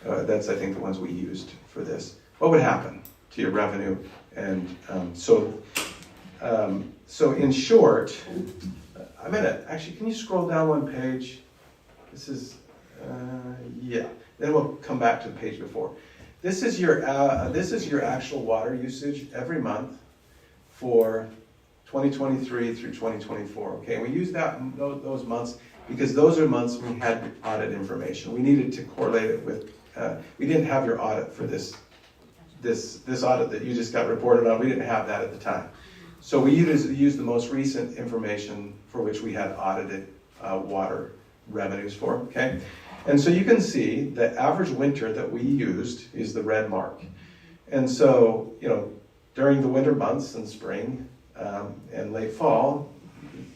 That's, I think, the ones we used for this. What would happen to your revenue? And so in short, actually, can you scroll down one page? This is, then we'll come back to the page before. This is your actual water usage every month for 2023 through 2024. Okay, we use those months because those are months we had audit information. We needed to correlate it with. We didn't have your audit for this audit that you just got reported on. We didn't have that at the time, so we used the most recent information for which we had audited water revenues for. Okay. And so you can see the average winter that we used is the red mark. And so, during the winter months in spring and late fall,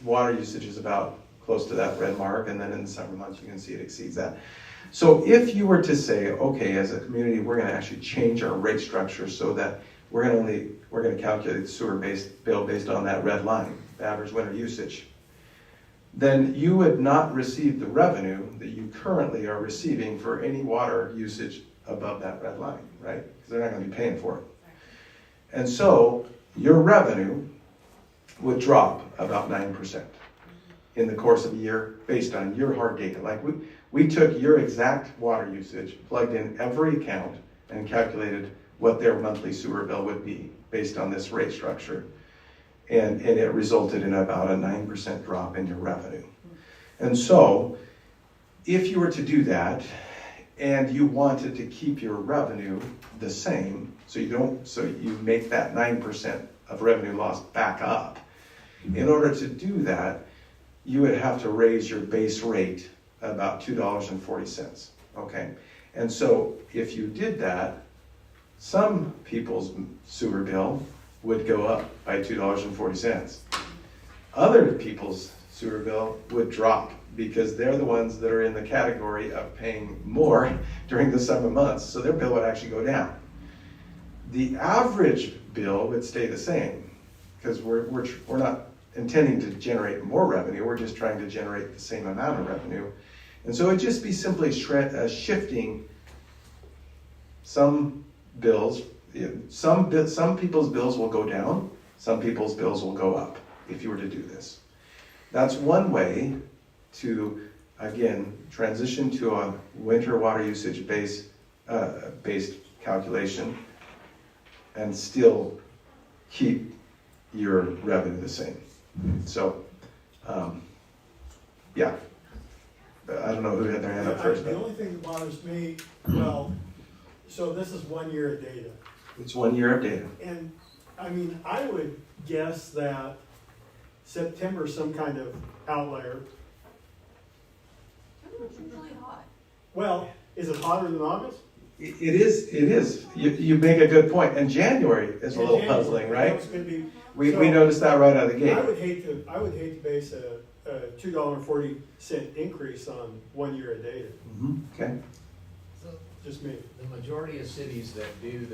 water usage is about close to that red mark. And then in the summer months, you can see it exceeds that. So if you were to say, okay, as a community, we're going to actually change our rate structure so that we're going to calculate the sewer bill based on that red line, the average winter usage, then you would not receive the revenue that you currently are receiving for any water usage above that red line, right? Because they're not going to be paying for it. And so your revenue would drop about 9% in the course of a year based on your hard data. Like we took your exact water usage, plugged in every account, and calculated what their monthly sewer bill would be based on this rate structure. And it resulted in about a 9% drop in your revenue. And so, if you were to do that, and you wanted to keep your revenue the same, so you make that 9% of revenue loss back up, in order to do that, you would have to raise your base rate about $2.40, okay? And so, if you did that, some people's sewer bill would go up by $2.40. Other people's sewer bill would drop because they're the ones that are in the category of paying more during the summer months, so their bill would actually go down. The average bill would stay the same, because we're not intending to generate more revenue, we're just trying to generate the same amount of revenue. And so it'd just be simply shifting some bills. Some people's bills will go down, some people's bills will go up if you were to do this. That's one way to, again, transition to a winter water usage based calculation and still keep your revenue the same. So, yeah. I don't know who had their hand up first. The only thing that bothers me, well, so this is 1 year of data. It's 1 year of data. And, I mean, I would guess that September is some kind of outlier. It's really hot. Well, is it hotter than August? It is. You make a good point. And January is a little January, puzzling, you know, right? it's gonna be- We so, noticed that right out of the gate. I would hate to base a $2.40 increase on 1 year of data. Okay. Just me. The majority of cities that do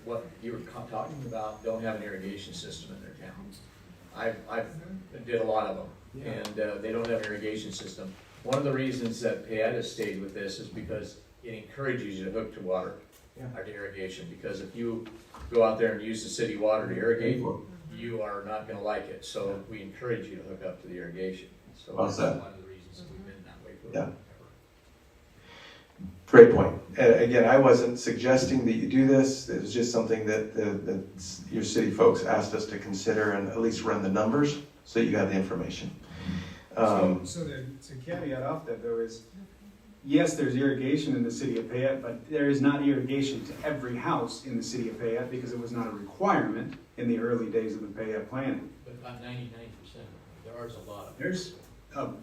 what you were talking about don't have an irrigation system in their town. I did a lot of them, and they don't have an irrigation system. One of the reasons that Payette has stayed with this is because it encourages you to hook to water, or to irrigation, because if you go out there and use the city water to irrigate, you are not gonna like it, so we encourage you to hook up to the irrigation. So that's one of the reasons that we've been that way for Yeah. Great point. Again, I wasn't suggesting that you do this. It was just something that your city folks asked us to consider and at least run the numbers so you have the information. So to caveat off that though is, yes, there's irrigation in the city of Payette, but there is not irrigation to every house in the city of Payette because it was not a requirement in the early days of the Payette planning. But about 99%, there are a lot of. There's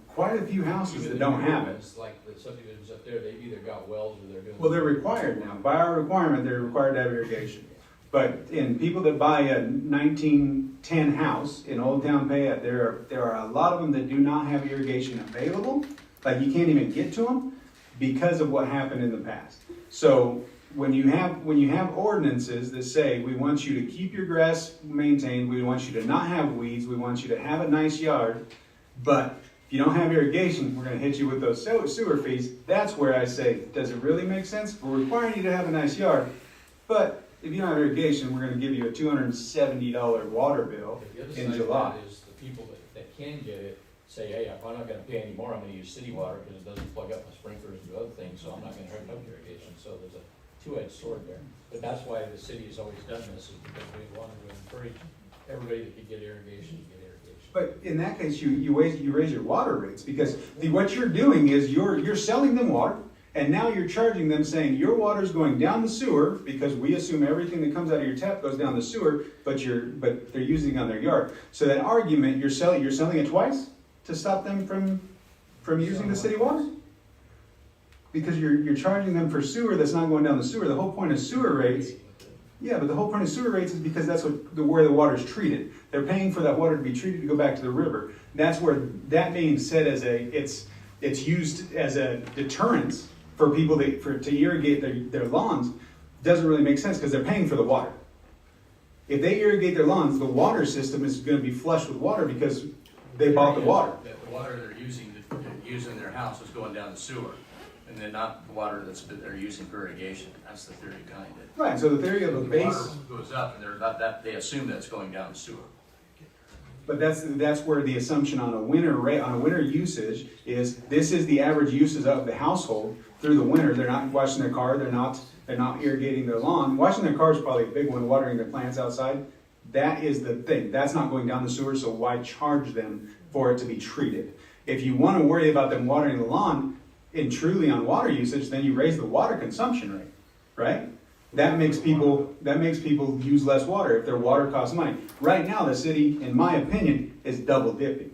quite a few houses that don't have it. Like the subdivisions up there, they've either got wells or they're doing. Well, they're required now. By our requirement, they're required to have irrigation. But in people that buy a 1910 house in Old Town Payette, there are a lot of them that do not have irrigation available. Like you can't even get to them because of what happened in the past. So when you have ordinances that say we want you to keep your grass maintained, we want you to not have weeds, we want you to have a nice yard, but if you don't have irrigation, we're going to hit you with those sewer fees. That's where I say, does it really make sense? We're requiring you to have a nice yard, but if you don't have irrigation, we're going to give you a $270 water bill in July. The other side of that is the people that can get it say, hey, if I'm not gonna pay anymore, I'm gonna use city water because it doesn't plug up my sprinklers and do other things, so I'm not gonna hook up irrigation. So there's a two-edged sword there. But that's why the city has always done this, is because we wanted to encourage everybody that could get irrigation to get irrigation. But in that case, you raise your water rates because what you're doing is you're selling them water, and now you're charging them saying your water's going down the sewer because we assume everything that comes out of your tap goes down the sewer, but they're using it on their yard. So that argument, you're selling it twice to stop them from using the city water? Because you're charging them for sewer that's not going down the sewer. The whole point of sewer rates, yeah, but the whole point of sewer rates is because that's where the water is treated. They're paying for that water to be treated to go back to the river. That's where that being said it's used as a deterrent for people to irrigate their lawns. Doesn't really make sense because they're paying for the water. If they irrigate their lawns, the water system is going to be flushed with water because they bought the water. That the water they're using in their house is going down the sewer, and then not the water they're using for irrigation. That's the theory behind it. Right, so the theory of a base... Water goes up, and they assume that's going down the sewer. But that's where the assumption on a winter usage is this is the average uses of the household through the winter. They're not washing their car, they're not irrigating their lawn. Washing their car is probably a big one, watering their plants outside. That is the thing. That's not going down the sewer, so why charge them for it to be treated? If you want to worry about them watering the lawn and truly on water usage, then you raise the water consumption rate, right? That makes people use less water if their water costs money. Right now, the city, in my opinion, is double dipping.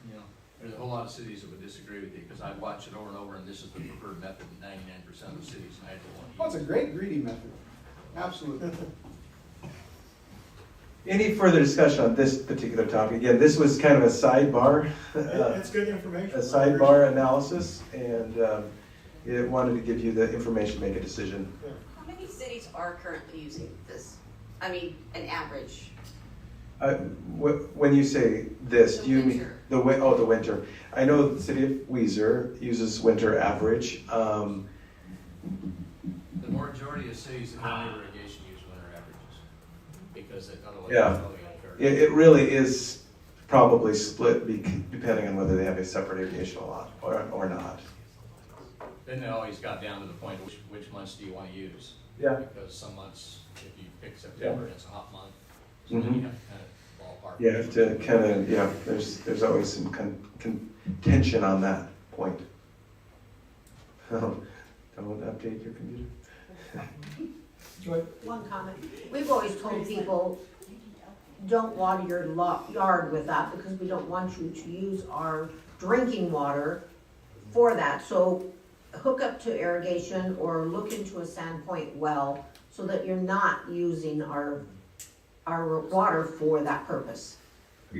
You know, there's a whole lot of cities that would disagree with you because I've watched it over and over, and this is the preferred method in 99% of the cities, and I don't want to. Well, it's a great greedy method. Absolutely. Any further discussion on this particular topic? Again, this was kind of a sidebar, It's good information. a sidebar analysis, and it wanted to give you the information to make a decision. How many cities are currently using this? I mean, an average. When you say this, The do you mean winter. the winter? I know the city of Weiser uses winter average. The majority of cities that don't have irrigation use winter averages, because otherwise Yeah. it's really unfair. It really is probably split depending on whether they have a separate irrigation lot or not. Then it always got down to the point, which months do you want to use? Yeah. Because some months, if you pick September, it's a hot month, so Mhm. then you have to kind of ballpark. You have to kind of, there's always some contention on that point. Don't update your computer. One comment. We've always told people, don't water your yard with that because we don't want you to use our drinking water for that. So hook up to irrigation or look into a Sandpoint well so that you're not using our water for that purpose.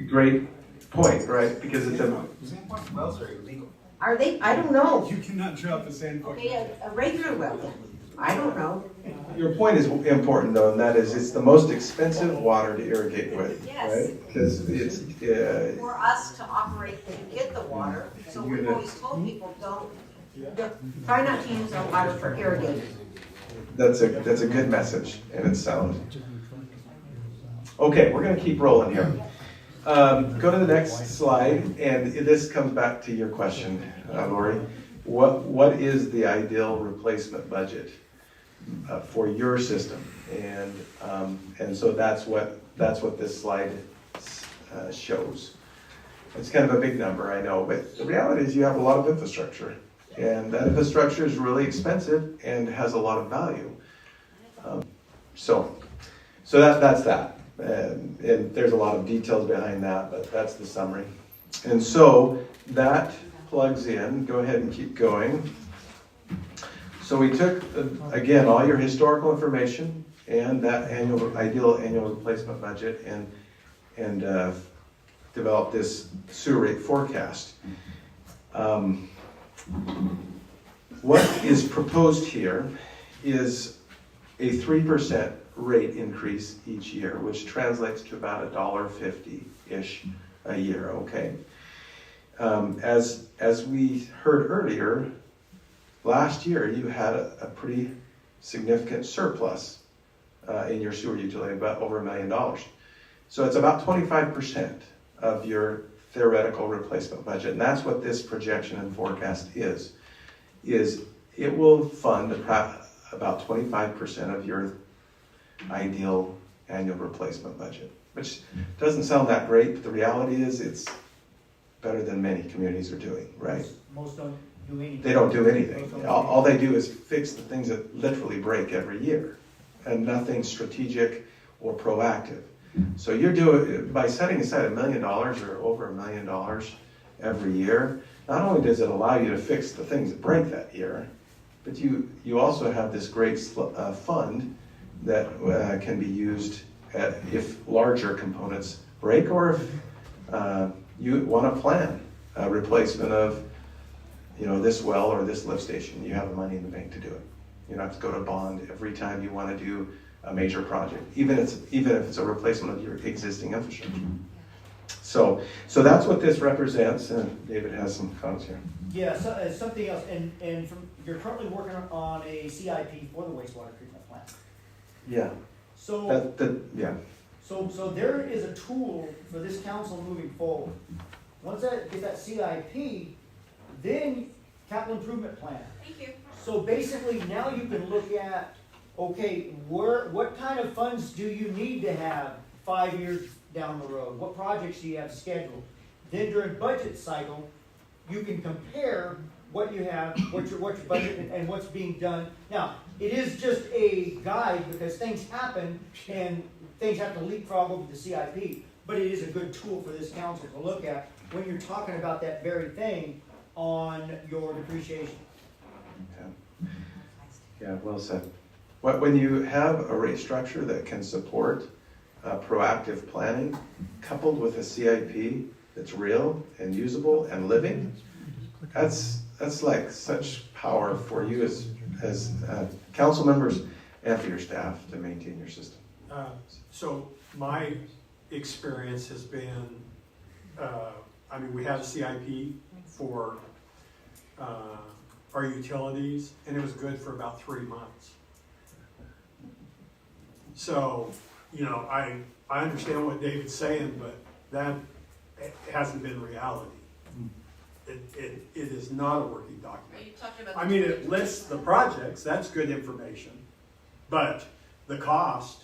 Great point, right? Because it's Sandpoint wells are illegal. Are they? I don't know. You cannot drop a Sandpoint. Okay, a regular well then. I don't know. your point is important though, and that is it's the most expensive water to irrigate with, Yes. right? Because it's, For us to operate and get the water, so we've always told people, try not to use our water for irrigating. that's a good message, and it's sound. Okay, we're gonna keep rolling here. Go to the next slide, and this comes back to your question, Lori. What is the ideal replacement budget for your system? And so that's what this slide shows. It's kind of a big number, I know, but the reality is you have a lot of infrastructure, and that infrastructure is really expensive and has a lot of value. So that's that. And there's a lot of details behind that, but that's the summary. And so that plugs in. Go ahead and keep going. So we took, again, all your historical information and that ideal annual replacement budget and developed this sewer rate forecast. What is proposed here is a 3% rate increase each year, which translates to about $1.50-ish a year, okay? As we heard earlier, last year you had a pretty significant surplus in your sewer utility, about over $1 million. So it's about 25% of your theoretical replacement budget, and that's what this projection and forecast is it will fund about 25% of your ideal annual replacement budget, which doesn't sound that great, but the reality is it's better than many communities are doing, right? Most don't do anything. They don't do anything. All they do is fix the things that literally break every year, and nothing strategic or proactive. So you're doing, by setting aside $1 million or over $1 million every year, not only does it allow you to fix the things that break that year, but you also have this great fund that can be used if larger components break, or if you want to plan a replacement of this well or this lift station. You have the money in the bank to do it. You don't have to go to bond every time you want to do a major project, even if it's a replacement of your existing infrastructure. So that's what this represents, and David has some comments here. Yeah, so, something else, and you're currently working on a CIP for the wastewater treatment plant. Yeah. So yeah. So there is a tool for this council moving forward. Once that get that CIP, then capital improvement plan. Thank you. So basically now you can look at, okay, what kind of funds do you need to have 5 years down the road? What projects do you have scheduled? Then during budget cycle, you can compare what you have, what's your budget, and what's being done. Now, it is just a guide because things happen and things have to leapfrog over the CIP, but it is a good tool for this council to look at when you're talking about that very thing on your depreciation. Yeah, well said. When you have a rate structure that can support proactive planning, coupled with a CIP that's real and usable and living, that's like such power for you as council members and for your staff to maintain your system. So my experience has been, we had a CIP for our utilities, and it was good for about 3 months. So, I understand what David's saying, but that hasn't been reality. It is not a working document. You talked about. It lists the projects, that's good information, but the cost,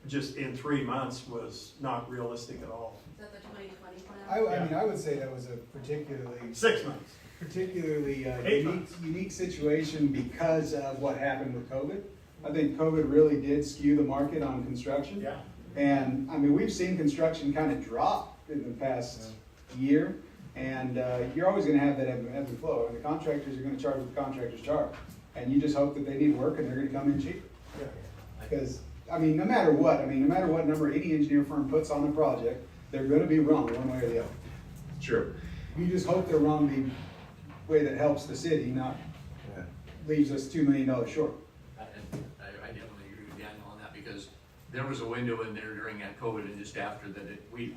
just in 3 months was not realistic at all. Is that the 2020 plan? I would say that was a particularly 6 months. Particularly 8 months. unique situation because of what happened with COVID. I think COVID really did skew the market on construction. Yeah. And, we've seen construction kind of drop in the past year, and you're always gonna have that ebb and flow, and the contractors are gonna charge what the contractors charge. And you just hope that they need work and they're gonna come in cheap. Because, no matter what number any engineer firm puts on a project, they're gonna be wrong one way or the other. True. You just hope they're wrong the way that helps the city, not leaves us $2 million short. I definitely agree with Daniel on that, because there was a window in there during that COVID and just after that,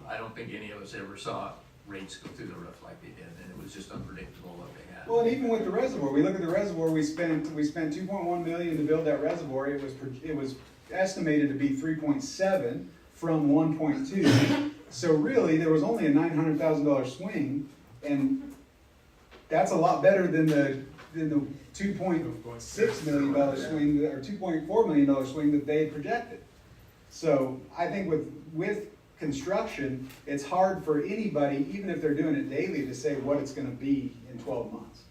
I don't think any of us ever saw rates go through the roof like they did, and it was just unpredictable what they had. Well, and even with the reservoir, we look at the reservoir, we spent $2.1 million to build that reservoir. It was estimated to be 3.7 from 1.2. So really, there was only a $900,000 swing, and that's a lot better than the $2.6 million swing, or $2.4 million swing that they projected. So I think with construction, it's hard for anybody, even if they're doing it daily, to say what it's gonna be in 12 months.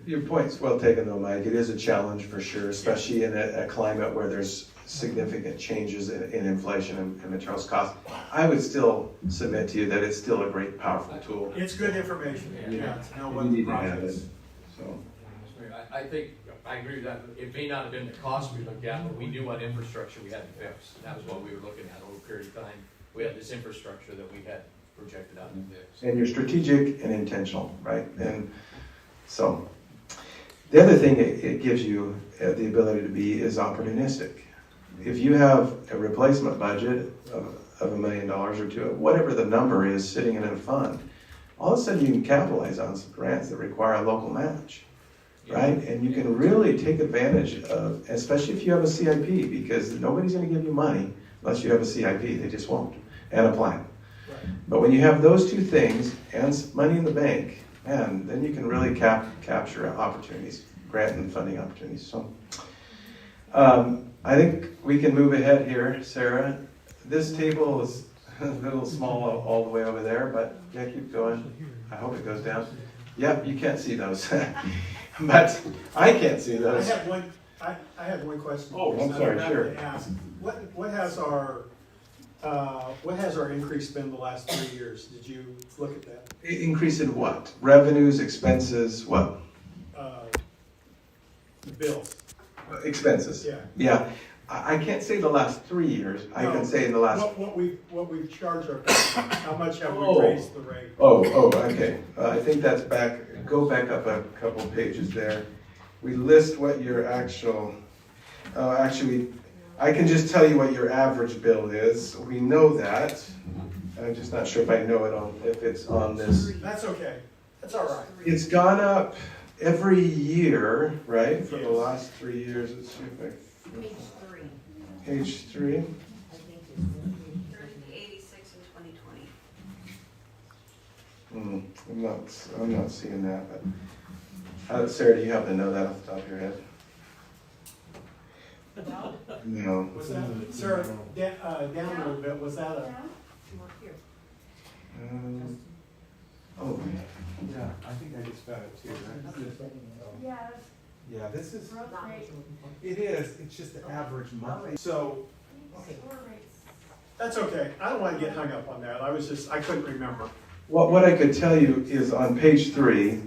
Your point's well taken though, Mike. It is a challenge for sure, especially in a climate where there's significant changes in inflation and materials costs. I would still submit to you that it's still a great, powerful tool. It's good information, to know You what the need to have project it. is. So, I think, I agree with that. It may not have been the cost we looked at, but we knew what infrastructure we had to fix. And that was what we were looking at over a period of time. We had this infrastructure that we had projected out to fix. and you're strategic and intentional, right? And so, the other thing it gives you the ability to be is opportunistic. If you have a replacement budget of $1 million or two, whatever the number is sitting in a fund, all of a sudden you can capitalize on some grants that require a local match, right? And you can really take advantage of, especially if you have a CIP, because nobody's gonna give you money unless you have a CIP, they just won't, and a plan. Right. But when you have those two things and money in the bank, man, then you can really capture opportunities, grant and funding opportunities. So, I think we can move ahead here, Sarah. This table is a little small all the way over there, but yeah, keep going. I hope it goes down. Yep, you can't see those. But I can't see those. I have one question. Oh, I'm sorry, sure. To ask. What has our increase been the last 3 years? Did you look at that? Increase in what? Revenues, expenses, what? Bills. Expenses. Yeah. Yeah. I can't say the last 3 years. I can say in the last. What we've charged our customers, how much have we raised the rate? Oh, okay. I think that's back, go back up a couple pages there. We list what your actual, actually, I can just tell you what your average bill is. We know that. I'm just not sure if I know it if it's on this. That's okay. That's all right. It's gone up every year, right, for the last 3 years. Let's see if I. Page 3. I think it's 86 in 2020. I'm not seeing that, but Sarah, do you happen to know that off the top of your head? No. Was that, Sarah, down a little bit, was that a? Oh, yeah, I think I just found it too, right? Yeah. Yeah, this is, it is, it's just the average monthly, so. That's okay. I don't want to get hung up on that. I couldn't remember. What I could tell you is on page 3,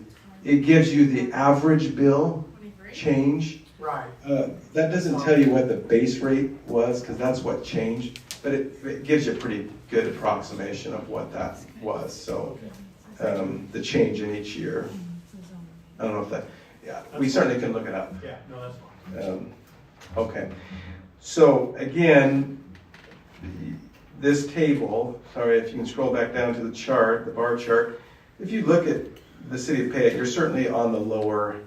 it gives you the average bill change Right. That doesn't tell you what the base rate was, because that's what changed, but it gives you a pretty good approximation of what that was, so, the change in each year. I don't know if that, yeah, we certainly can look it up. Yeah, no, that's fine. Okay, so again, this table, sorry, if you can scroll back down to the chart, the bar chart, if you look at the city of Payette, you're certainly on the lower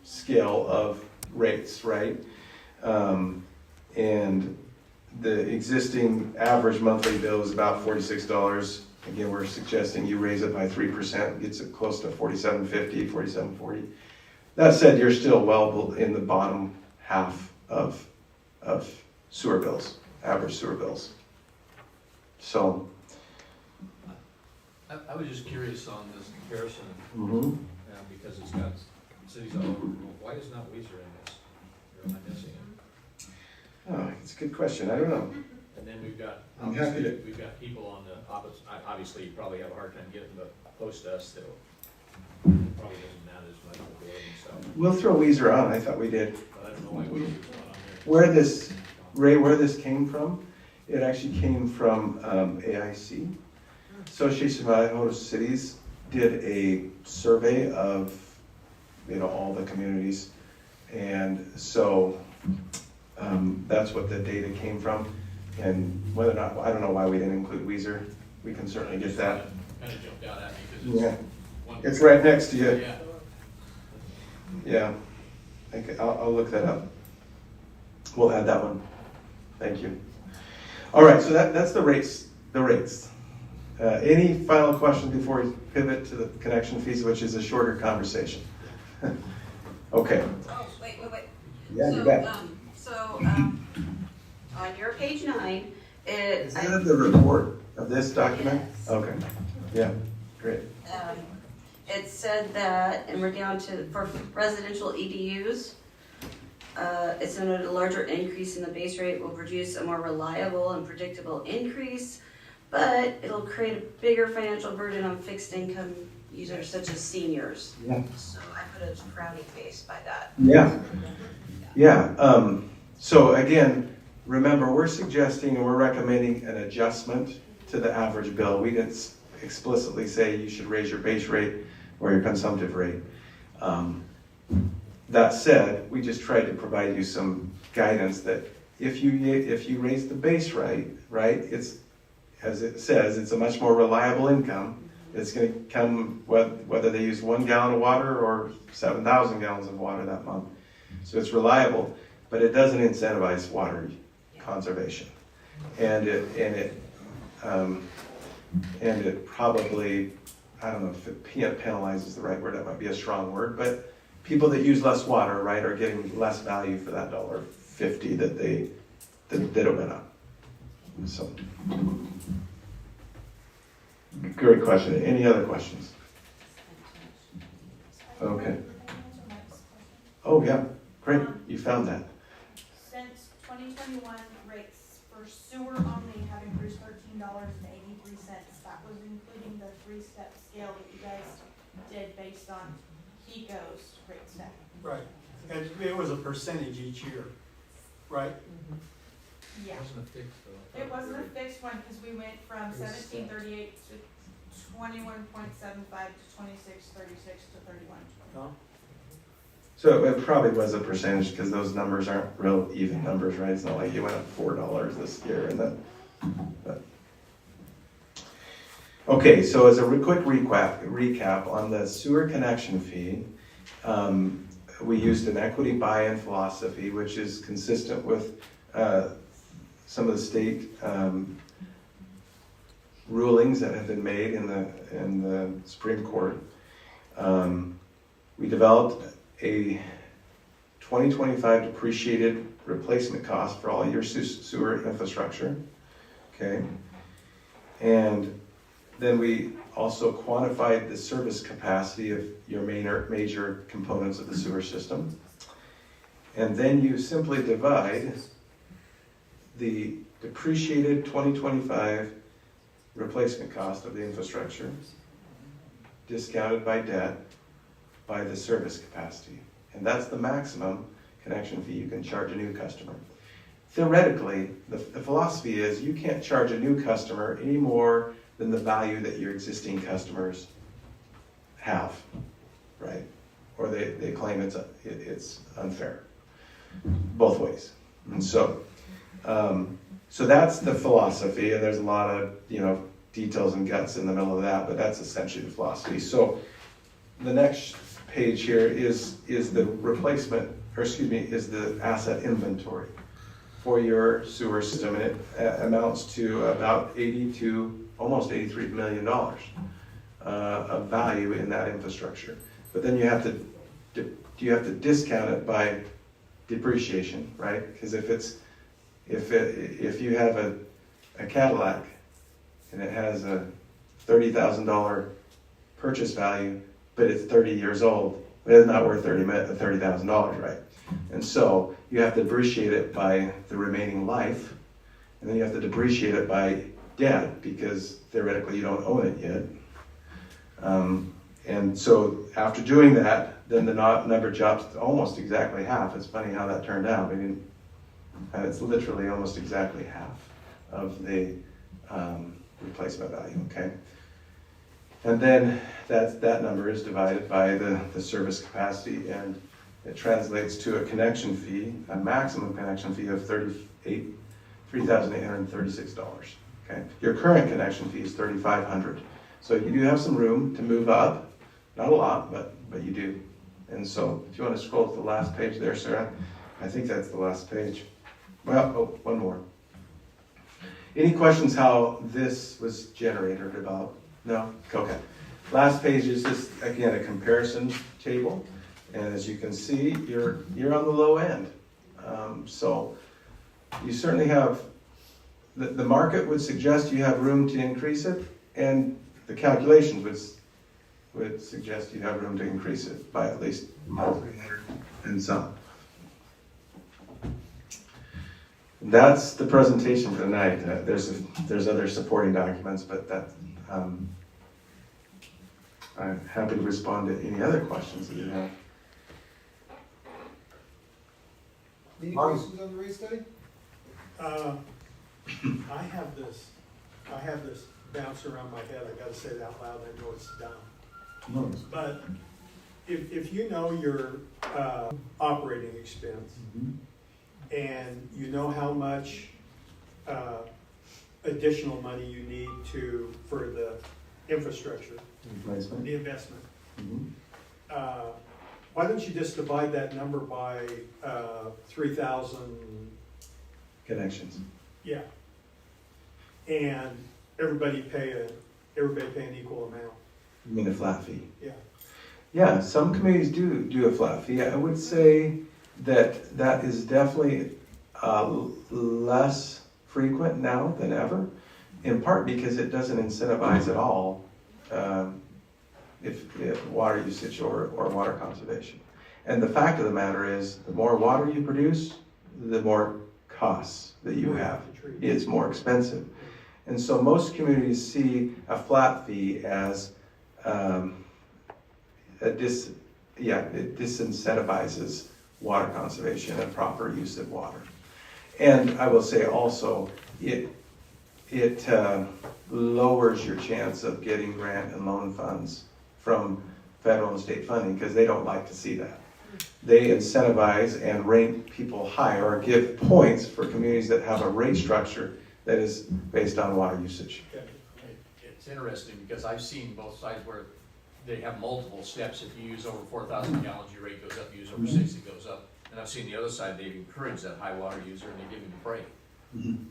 scale of rates, right? And the existing average monthly bill is about $46. Again, we're suggesting you raise it by 3%, gets it close to $47.50, $47.40. That said, you're still well in the bottom half of sewer bills, average sewer bills. So. I was just curious on this comparison, because it's got cities all over. Why is not Weiser in this? Or am I missing it? Oh, it's a good question. I don't know. And then we've got, I'm happy to. we've got people on the opposite, obviously you probably have a hard time getting the post to us that probably doesn't matter as much with the building, so. We'll throw Weiser on. I thought we did. But I don't know why Weiser's not on there. Where this came from, it actually came from AIC. Association of Idaho Cities did a survey of, all the communities. And so that's what the data came from. And whether or not, I don't know why we didn't include Weiser. We can certainly get that. Kind of jumped out at me because It's right next to you. Yeah. Yeah. I'll look that up. We'll add that one. Thank you. All right, so that's the rates. Any final questions before we pivot to the connection fees, which is a shorter conversation? Okay. Oh, wait. Yeah, you bet. On your page 9, Is that the report of this document? Yes. Okay. Yeah, great. It said that, and we're down to, for residential EDUs, it's noted a larger increase in the base rate will produce a more reliable and predictable increase, but it'll create a bigger financial burden on fixed income users such as seniors. Yeah. So I put a frowny face by that. Yeah. So again, remember, we're suggesting and we're recommending an adjustment to the average bill. We didn't explicitly say you should raise your base rate or your consumptive rate. That said, we just tried to provide you some guidance that if you raise the base rate, right, it's, as it says, it's a much more reliable income. It's going to come whether they use 1 gallon of water or 7,000 gallons of water that month. So it's reliable, but it doesn't incentivize water conservation, and it probably, I don't know if it penalizes the right word. That might be a strong word, but people that use less water, right, are getting less value for that $1.50 that it went up. So, great question. Any other questions? Okay. Oh yeah, great. You found that. Since 2021, rates for sewer only have increased $13.83. That was including the 3-step scale that you guys did based on HECO's rate step. Right. And it was a percentage each year, right? Yeah. It wasn't a fixed though. It wasn't a fixed one because we went from 1738 to 21.75 to 2636 to 31. So it probably was a percentage because those numbers aren't real even numbers, right? It's not like you went up $4 this year and that. But. Okay, so as a quick recap on the sewer connection fee, we used an equity buy-in philosophy, which is consistent with some of the state rulings that have been made in the Supreme Court. We developed a 2025 depreciated replacement cost for all your sewer infrastructure, okay? And then we also quantified the service capacity of your major components of the sewer system. And then you simply divide the depreciated 2025 replacement cost of the infrastructure, discounted by debt, by the service capacity. And that's the maximum connection fee you can charge a new customer. Theoretically, the philosophy is you can't charge a new customer any more than the value that your existing customers have, right? Or they claim it's unfair, both ways. And so that's the philosophy, and there's a lot of, details and guts in the middle of that, but that's essentially the philosophy. So the next page here is the replacement, is the asset inventory for your sewer system, and it amounts to about almost $83 million of value in that infrastructure. But then you have to discount it by depreciation, right? Because if you have a Cadillac and it has a $30,000 purchase value, but it's 30 years old, it's not worth $30,000, right? And so you have to depreciate it by the remaining life, and then you have to depreciate it by debt, because theoretically you don't own it yet. And so after doing that, then the number drops to almost exactly half. It's funny how that turned out. It's literally almost exactly half of the replacement value, okay? And then that number is divided by the service capacity, and it translates to a connection fee, a maximum connection fee of $3,836, okay? Your current connection fee is $3,500. So you do have some room to move up, not a lot, but you do. And so if you want to scroll to the last page there, Sarah, I think that's the last page. Well, one more. Any questions how this was generated about? No? Okay. Last page is just, again, a comparison table. And as you can see, you're on the low end. So you certainly have, the market would suggest you have room to increase it, and the calculations would suggest you have room to increase it by at least 300 and some. That's the presentation for tonight. There's other supporting documents, but I'm happy to respond to any other questions that you have. Any questions on the rate study? I have this bounce around my head. I gotta say it out loud. I know it's dumb. But if you know your operating expense, and you know how much additional money you need for the infrastructure, the investment, why don't you just divide that number by 3,000 connections? Yeah, and everybody pay an equal amount. You mean a flat fee? Yeah. Yeah, some communities do a flat fee. I would say that is definitely less frequent now than ever, in part because it doesn't incentivize at all if water usage or water conservation. And the fact of the matter is, the more water you produce, the more costs that you have. It's more expensive. And so most communities see a flat fee as it disincentivizes water conservation and proper use of water. And I will say also, it lowers your chance of getting grant and loan funds from federal and state funding, because they don't like to see that. They incentivize and rate people higher, or give points for communities that have a rate structure that is based on water usage. It's interesting because I've seen both sides where they have multiple steps. If you use over 4,000 gallons, your rate goes up. You use over 6, it goes up. And I've seen the other side, they encourage that high water user and they give him a break.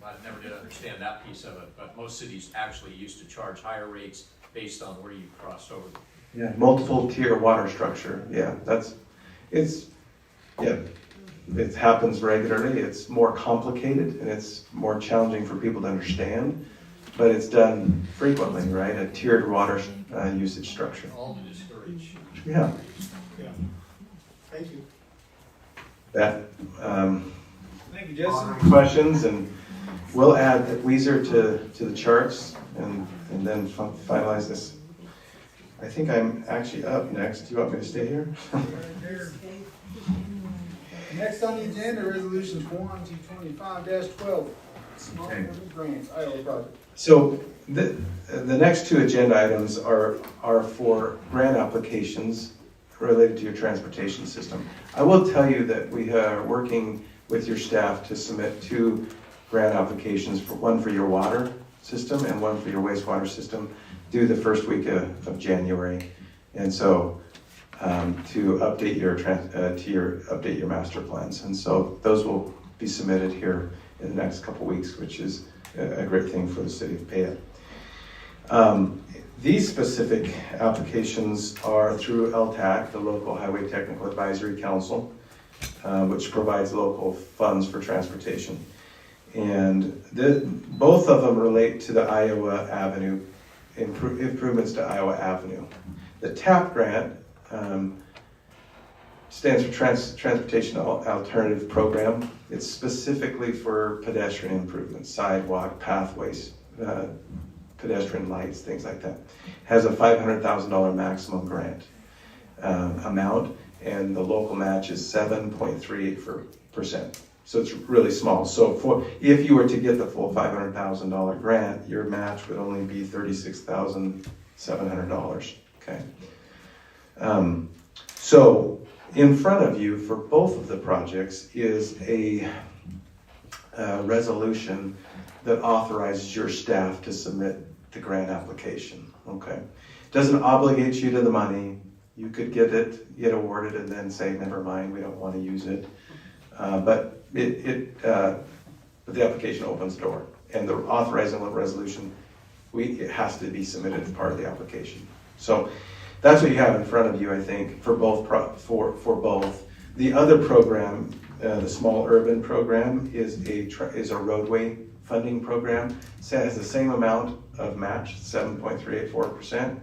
I never did understand that piece of it, but most cities actually used to charge higher rates based on where you crossed over. Yeah, multiple tier water structure. Yeah, it happens regularly. It's more complicated and it's more challenging for people to understand, but it's done frequently, right? A tiered water usage structure. All to discourage. Yeah. Yeah. Thank you. Thank you, Justin. Questions, and we'll add Weezer to the charts and then finalize this I think I'm actually up next. Do you want me to stay here? Next on the agenda, resolution 2025-12, small Okay. grants, Iowa project. So the next two agenda items are for grant applications related to your transportation system. I will tell you that we are working with your staff to submit two grant applications, one for your water system and one for your wastewater system, due the first week of January. And so to update update your master plans. And so those will be submitted here in the next couple weeks, which is a great thing for the city of Payette. These specific applications are through LTAC, the Local Highway Technical Advisory Council, which provides local funds for transportation. And both of them relate to the Iowa Avenue, improvements to Iowa Avenue. The TAP grant stands for Transportation Alternative Program. It's specifically for pedestrian improvements, sidewalk, pathways, pedestrian lights, things like that. Has a $500,000 maximum grant amount, and the local match is 7.38%. So it's really small. So if you were to get the full $500,000 grant, your match would only be $36,700. Okay. So in front of you for both of the projects is a resolution that authorizes your staff to submit the grant application. Okay. Doesn't obligate you to the money. You could get awarded and then say, never mind, we don't want to use it. But the application opens the door, and the authorizing resolution, it has to be submitted as part of the application. So that's what you have in front of you, I think, for both. For both. The other program, the small urban program, is a roadway funding program. So it has the same amount of match, 7.384%,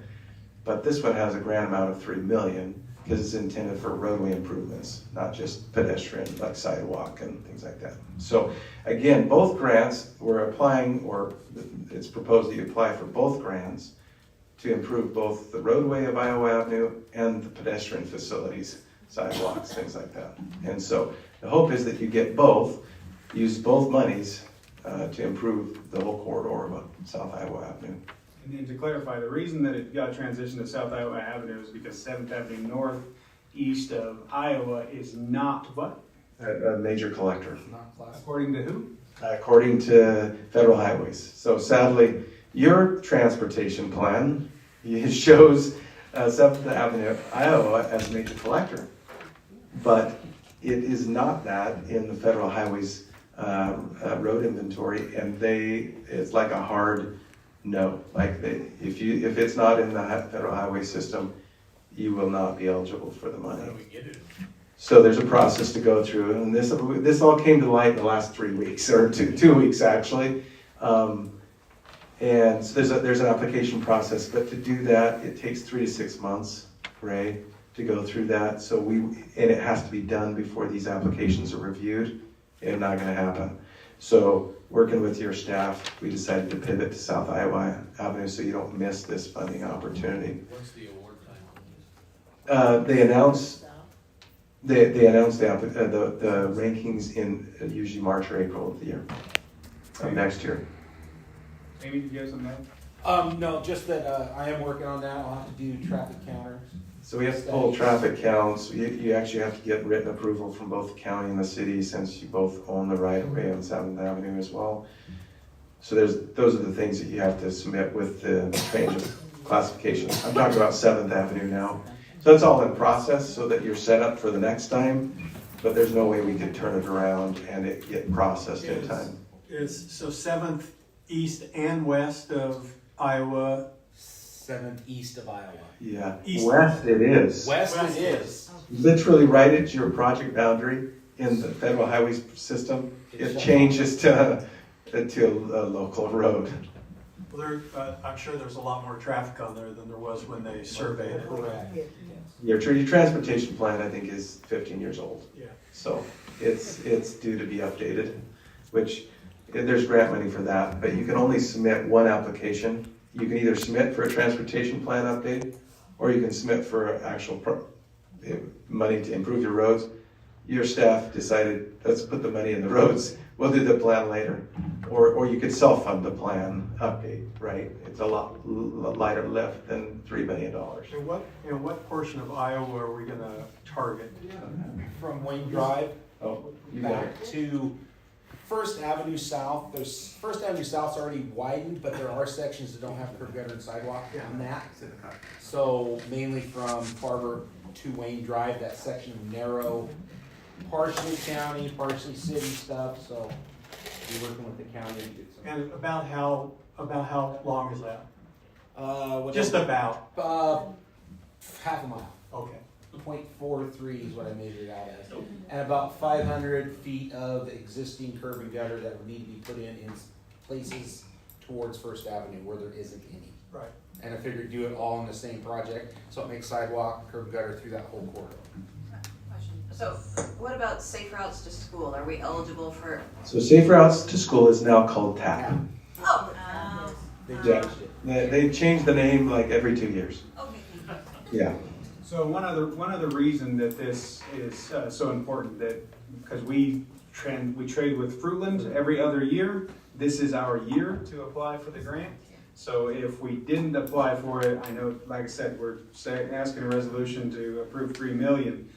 but this one has a grant amount of $3 million because it's intended for roadway improvements, not just pedestrian, like sidewalk and things like that. So again, both grants we're applying, or it's proposed that you apply for both grants to improve both the roadway of Iowa Avenue and the pedestrian facilities, sidewalks, things like that. And so the hope is that you get both, use both monies to improve the whole corridor of South Iowa Avenue. And then to clarify, the reason that it got transitioned to South Iowa Avenue is because 7th Avenue North, east of Iowa, is not what? A major collector. According to who? According to federal highways. So sadly, your transportation plan shows 7th Avenue, Iowa as a major collector. But it is not that in the federal highways road inventory, and it's like a hard no. Like if it's not in the federal highway system, you will not be eligible for the money. How do we get it? So there's a process to go through, and this all came to light in the last 3 weeks, or two weeks actually. And so there's an application process, but to do that, it takes 3 to 6 months, Ray, to go through that. And it has to be done before these applications are reviewed. It's not going to happen. So working with your staff, we decided to pivot to South Iowa Avenue so you don't miss this funding opportunity. What's the award time? They announce the rankings in usually March or April of the year of next year. Amy, did you have something else? No, just that I am working on that. I'll have to do traffic counters. So we have to pull traffic counts. You actually have to get written approval from both the county and the city, since you both own the right of way on 7th Avenue as well. So those are the things that you have to submit with the change of classification. I'm talking about 7th Avenue now. So that's all in process so that you're set up for the next time, but there's no way we could turn it around and it get processed in time. So 7th east and west of Iowa. 7th east of Iowa. Yeah, East. west it is. West it is. Literally right at your project boundary in the federal highway system, it changes to a local road. Well, I'm sure there's a lot more traffic on there than there was when they surveyed it. Correct. Your transportation plan, I think, is 15 years old. Yeah. So it's due to be updated, which there's grant money for that, but you can only submit one application. You can either submit for a transportation plan update, or you can submit for actual money to improve your roads. Your staff decided, let's put the money in the roads, we'll do the plan later. Or you could self-fund the plan update, right? It's a lot lighter lift than $3 million. And what portion of Iowa are we gonna target? From Wayne Drive Oh, you got it. back to First Avenue South. First Avenue South's already widened, but there are sections that don't have curb gutter and sidewalk on that. So mainly from Farber to Wayne Drive, that section of narrow, partially county, partially city stuff, so we're working with the county to get some. And about how long is that? What Just about. Half a mile. Okay. 0.43 is what I measured out as. And about 500 feet of existing curb and gutter that would need to be put in places towards First Avenue where there isn't any. Right. And I figured do it all in the same project, so it makes sidewalk, curb and gutter through that whole corridor. So what about safe routes to school? Are we eligible for? So Safe Routes to School is now called TAP. Oh. They Yeah. changed it. They change the name like every 2 years. Okay. Yeah. So one other reason that this is so important, that because we trade with Fruitland every other year, this is our year to apply for the grant. So if we didn't apply for it, I know, like I said, we're asking a resolution to approve $3 million.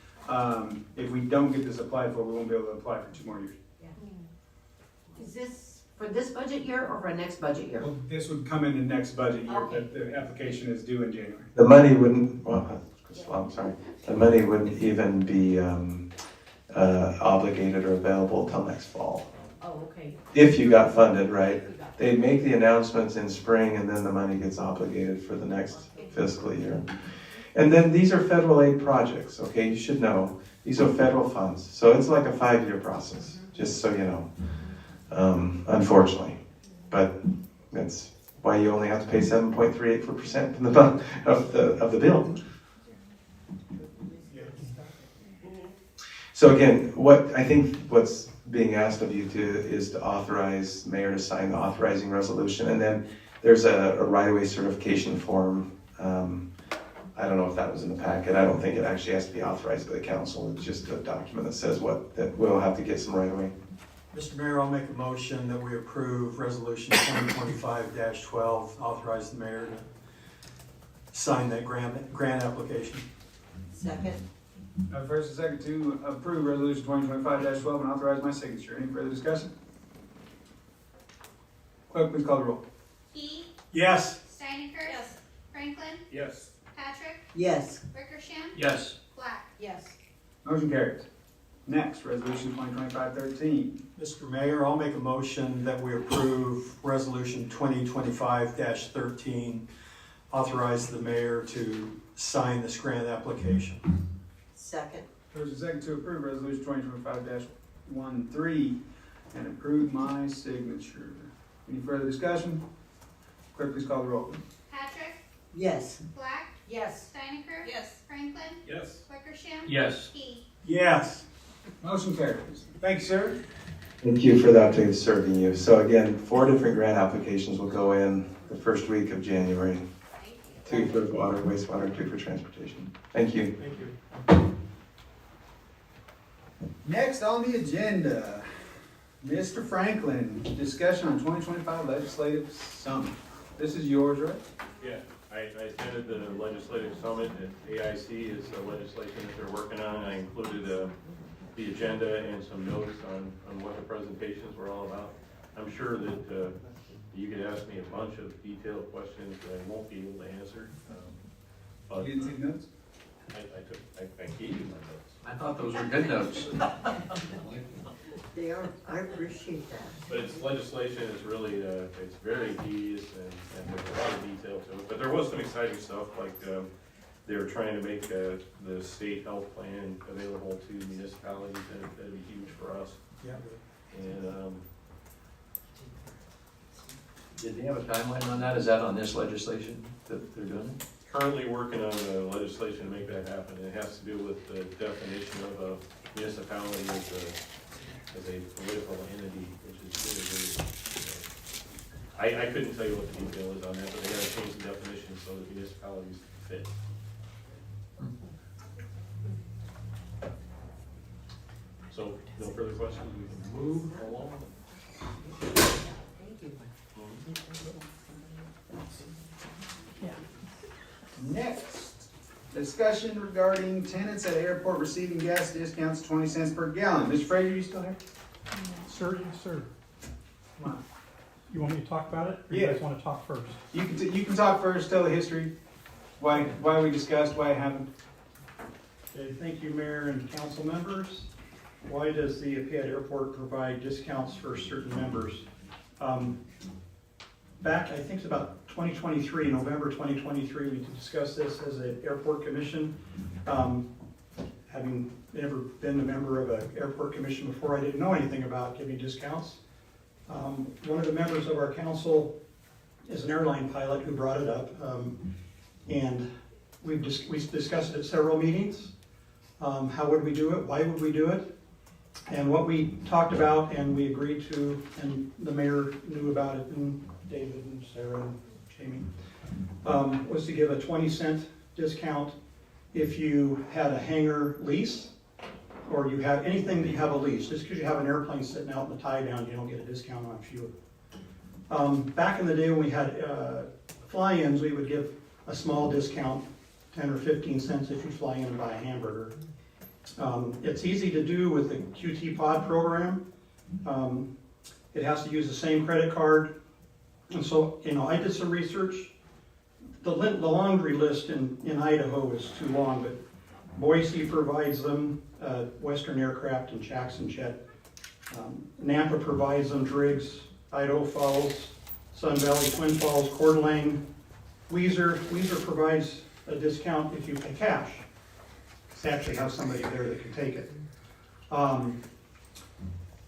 If we don't get this applied for, we won't be able to apply for 2 more years. Is this for this budget year or for next budget year? Well, this would come in the next budget year, Okay. but the application is due in January. The money wouldn't, well, I'm sorry, the money wouldn't even be obligated or available till next fall. Oh, okay. If you got funded, right? They make the announcements in spring and then the money gets obligated for the next fiscal year. And then these are federal aid projects, okay? You should know. These are federal funds. So it's like a 5-year process, just so you know. Unfortunately. But that's why you only have to pay 7.38% of the bill. So again, what's being asked of you is to authorize the mayor to sign the authorizing resolution, and then there's a right-of-way certification form. I don't know if that was in the packet. I don't think it actually has to be authorized by the council. It's just a document that says that we'll have to get some right-of-way. Mr. Mayor, I'll make a motion that we approve resolution 2025-12, authorize the mayor to sign that grant application. Second? First and second to approve resolution 2025-12 and authorize my signature. Any further discussion? Clerk, please call the roll. Key, Yes. Steinecker. Yes. Franklin, Yes. Patrick, Yes. Wickersham, Yes. Black. Yes. Motion carries. Next, resolution 2025-13. Mr. Mayor, I'll make a motion that we approve resolution 2025-13, authorize the mayor to sign this grant application. Second? First and second to approve resolution 2025-13 and approve my signature. Any further discussion? Clerk, please call the roll. Patrick, Yes. Black, Yes. Steinecker. Yes. Franklin, Yes. Wickersham. Yes. Key. Yes. Motion carries. Thank you, sir. Thank you for the opportunity of serving you. So again, 4 different grant applications will go in the first week of January. 2 for water, wastewater, 2 for transportation. Thank you. Thank you. Next on the agenda, Mr. Franklin, discussion on 2025 legislative summit. This is yours, right? Yeah, I attended the legislative summit at AIC. It's the legislation that they're working on. I included the agenda and some notes on what the presentations were all about. I'm sure that you could ask me a bunch of detailed questions that I won't be able to answer. But You didn't take notes? I gave you my notes. I thought those were good notes. They are, I appreciate that. But it's legislation, it's really, it's very tedious and there's a lot of detail to it. But there was some exciting stuff, like they were trying to make the state health plan available to municipalities, and that'd be huge for us. Yeah. And Did they have a timeline on that? Is that on this legislation that they're doing? currently working on legislation to make that happen. It has to do with the definition of a municipality as a political entity, which is really, I couldn't tell you what the detail is on that, but they gotta change the definition so that municipalities fit. further questions, we can move along. Next, discussion regarding tenants at airport receiving gas discounts 20 cents per gallon. Mr. Fraser, you still here? Sir, yes, sir. Come on. You want me to talk about it, or Yeah. you guys want to talk first? You can talk first, tell the history, why we discussed, why it happened. Okay, thank you, Mayor and council members. Why does the Payette Airport provide discounts for certain members? Back, I think it's about 2023, November 2023, we discussed this as an airport commission. Having never been a member of an airport commission before, I didn't know anything about giving discounts. One of the members of our council is an airline pilot who brought it up, and we discussed it at several meetings. How would we do it? Why would we do it? And what we talked about and we agreed to, and the mayor knew about it, and David and Sarah and Jamie, was to give a 20-cent discount if you had a hangar lease, or you have anything that you have a lease. Just because you have an airplane sitting out in the tie down, you don't get a discount on fuel. Back in the day when we had fly-ins, we would give a small discount, 10 or 15 cents if you fly in and buy a hamburger. It's easy to do with the QT pod program. It has to use the same credit card. And so, I did some research. The laundry list in Idaho is too long, but Boise provides them, Western Aircraft and Jackson Jet. Nampa provides them, Driggs, Idaho Falls, Sun Valley, Twin Falls, Coeur d'Alene. Weiser provides a discount if you pay cash. They actually have somebody there that can take it.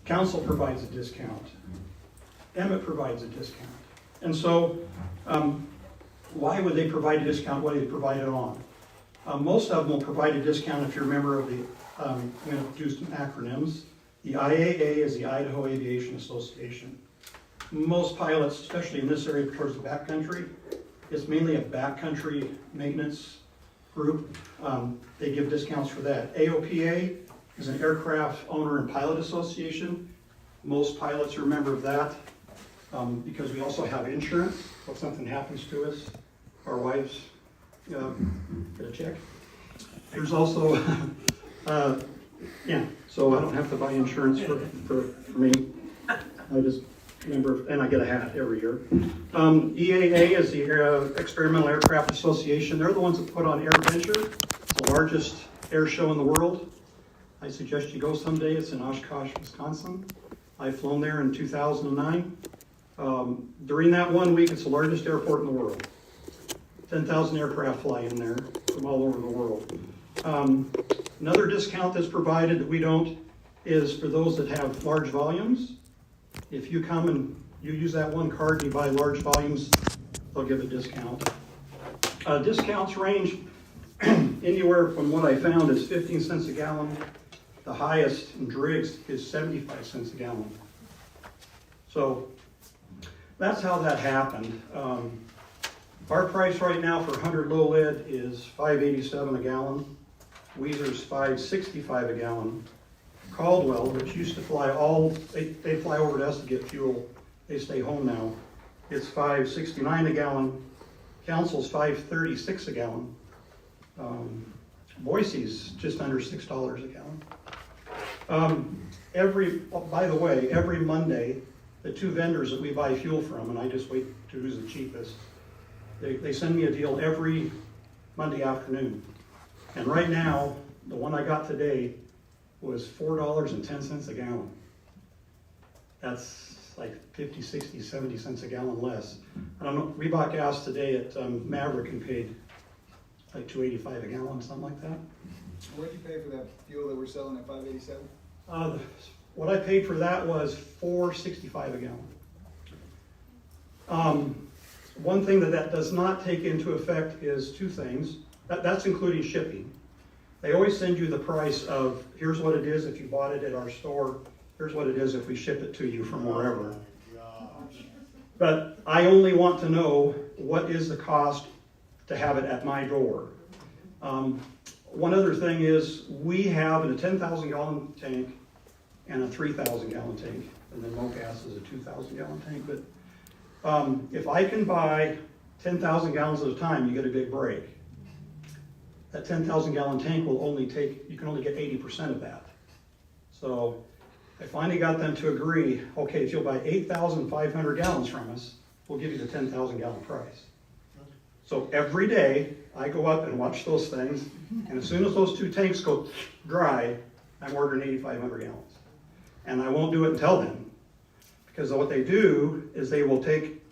Council provides a discount. Emmett provides a discount. And so, why would they provide a discount? What do they provide it on? Most of them will provide a discount if you're a member of the, I'm going to do some acronyms. The IAA is the Idaho Aviation Association. Most pilots, especially in this area towards the backcountry, it's mainly a backcountry maintenance group. They give discounts for that. AOPA is an Aircraft Owner and Pilot Association. Most pilots are a member of that because we also have insurance. If something happens to us, our wives get a check. There's also, so I don't have to buy insurance for me. I just member, and I get a hat every year. EAA is the Experimental Aircraft Association. They're the ones that put on AirVenture. It's the largest air show in the world. I suggest you go someday. It's in Oshkosh, Wisconsin. I've flown there in 2009. During that 1 week, it's the largest airport in the world. 10,000 aircraft fly in there from all over the world. Another discount that's provided that we don't is for those that have large volumes. If you come and you use that one card and you buy large volumes, they'll give a discount. Discounts range anywhere from what I found is 15 cents a gallon. The highest in Driggs is 75 cents a gallon. So that's how that happened. Our price right now for 100 low lead is $5.87 a gallon. Weiser's $5.65 a gallon. Caldwell, which used to fly they fly over to us to get fuel. They stay home now. It's $5.69 a gallon. Council's $5.36 a gallon. Boise's just under $6 a gallon. By the way, every Monday, the two vendors that we buy fuel from, and I just wait to who's the cheapest, they send me a deal every Monday afternoon. And right now, the one I got today was $4.10 a gallon. That's like 50, 60, 70 cents a gallon less. I don't know, we bought gas today at Maverick and paid like $2.85 a gallon, something like that. What did you pay for that fuel that we're selling at $5.87? What I paid for that was $4.65 a gallon. One thing that does not take into effect is two things. That's including shipping. They always send you the price of, here's what it is if you bought it at our store, here's what it is if we ship it to you from wherever. But I only want to know what is the cost to have it at my door. One other thing is we have in a 10,000 gallon tank and a 3,000 gallon tank, and then MoGas is a 2,000 gallon tank. But if I can buy 10,000 gallons at a time, you get a big break. That 10,000 gallon tank will only take, you can only get 80% of that. So I finally got them to agree, okay, if you'll buy 8,500 gallons from us, we'll give you the 10,000 gallon price. So every day, I go up and watch those things, and as soon as those 2 tanks go dry, I'm ordering 8,500 gallons. And I won't do it until then, because what they do is they will take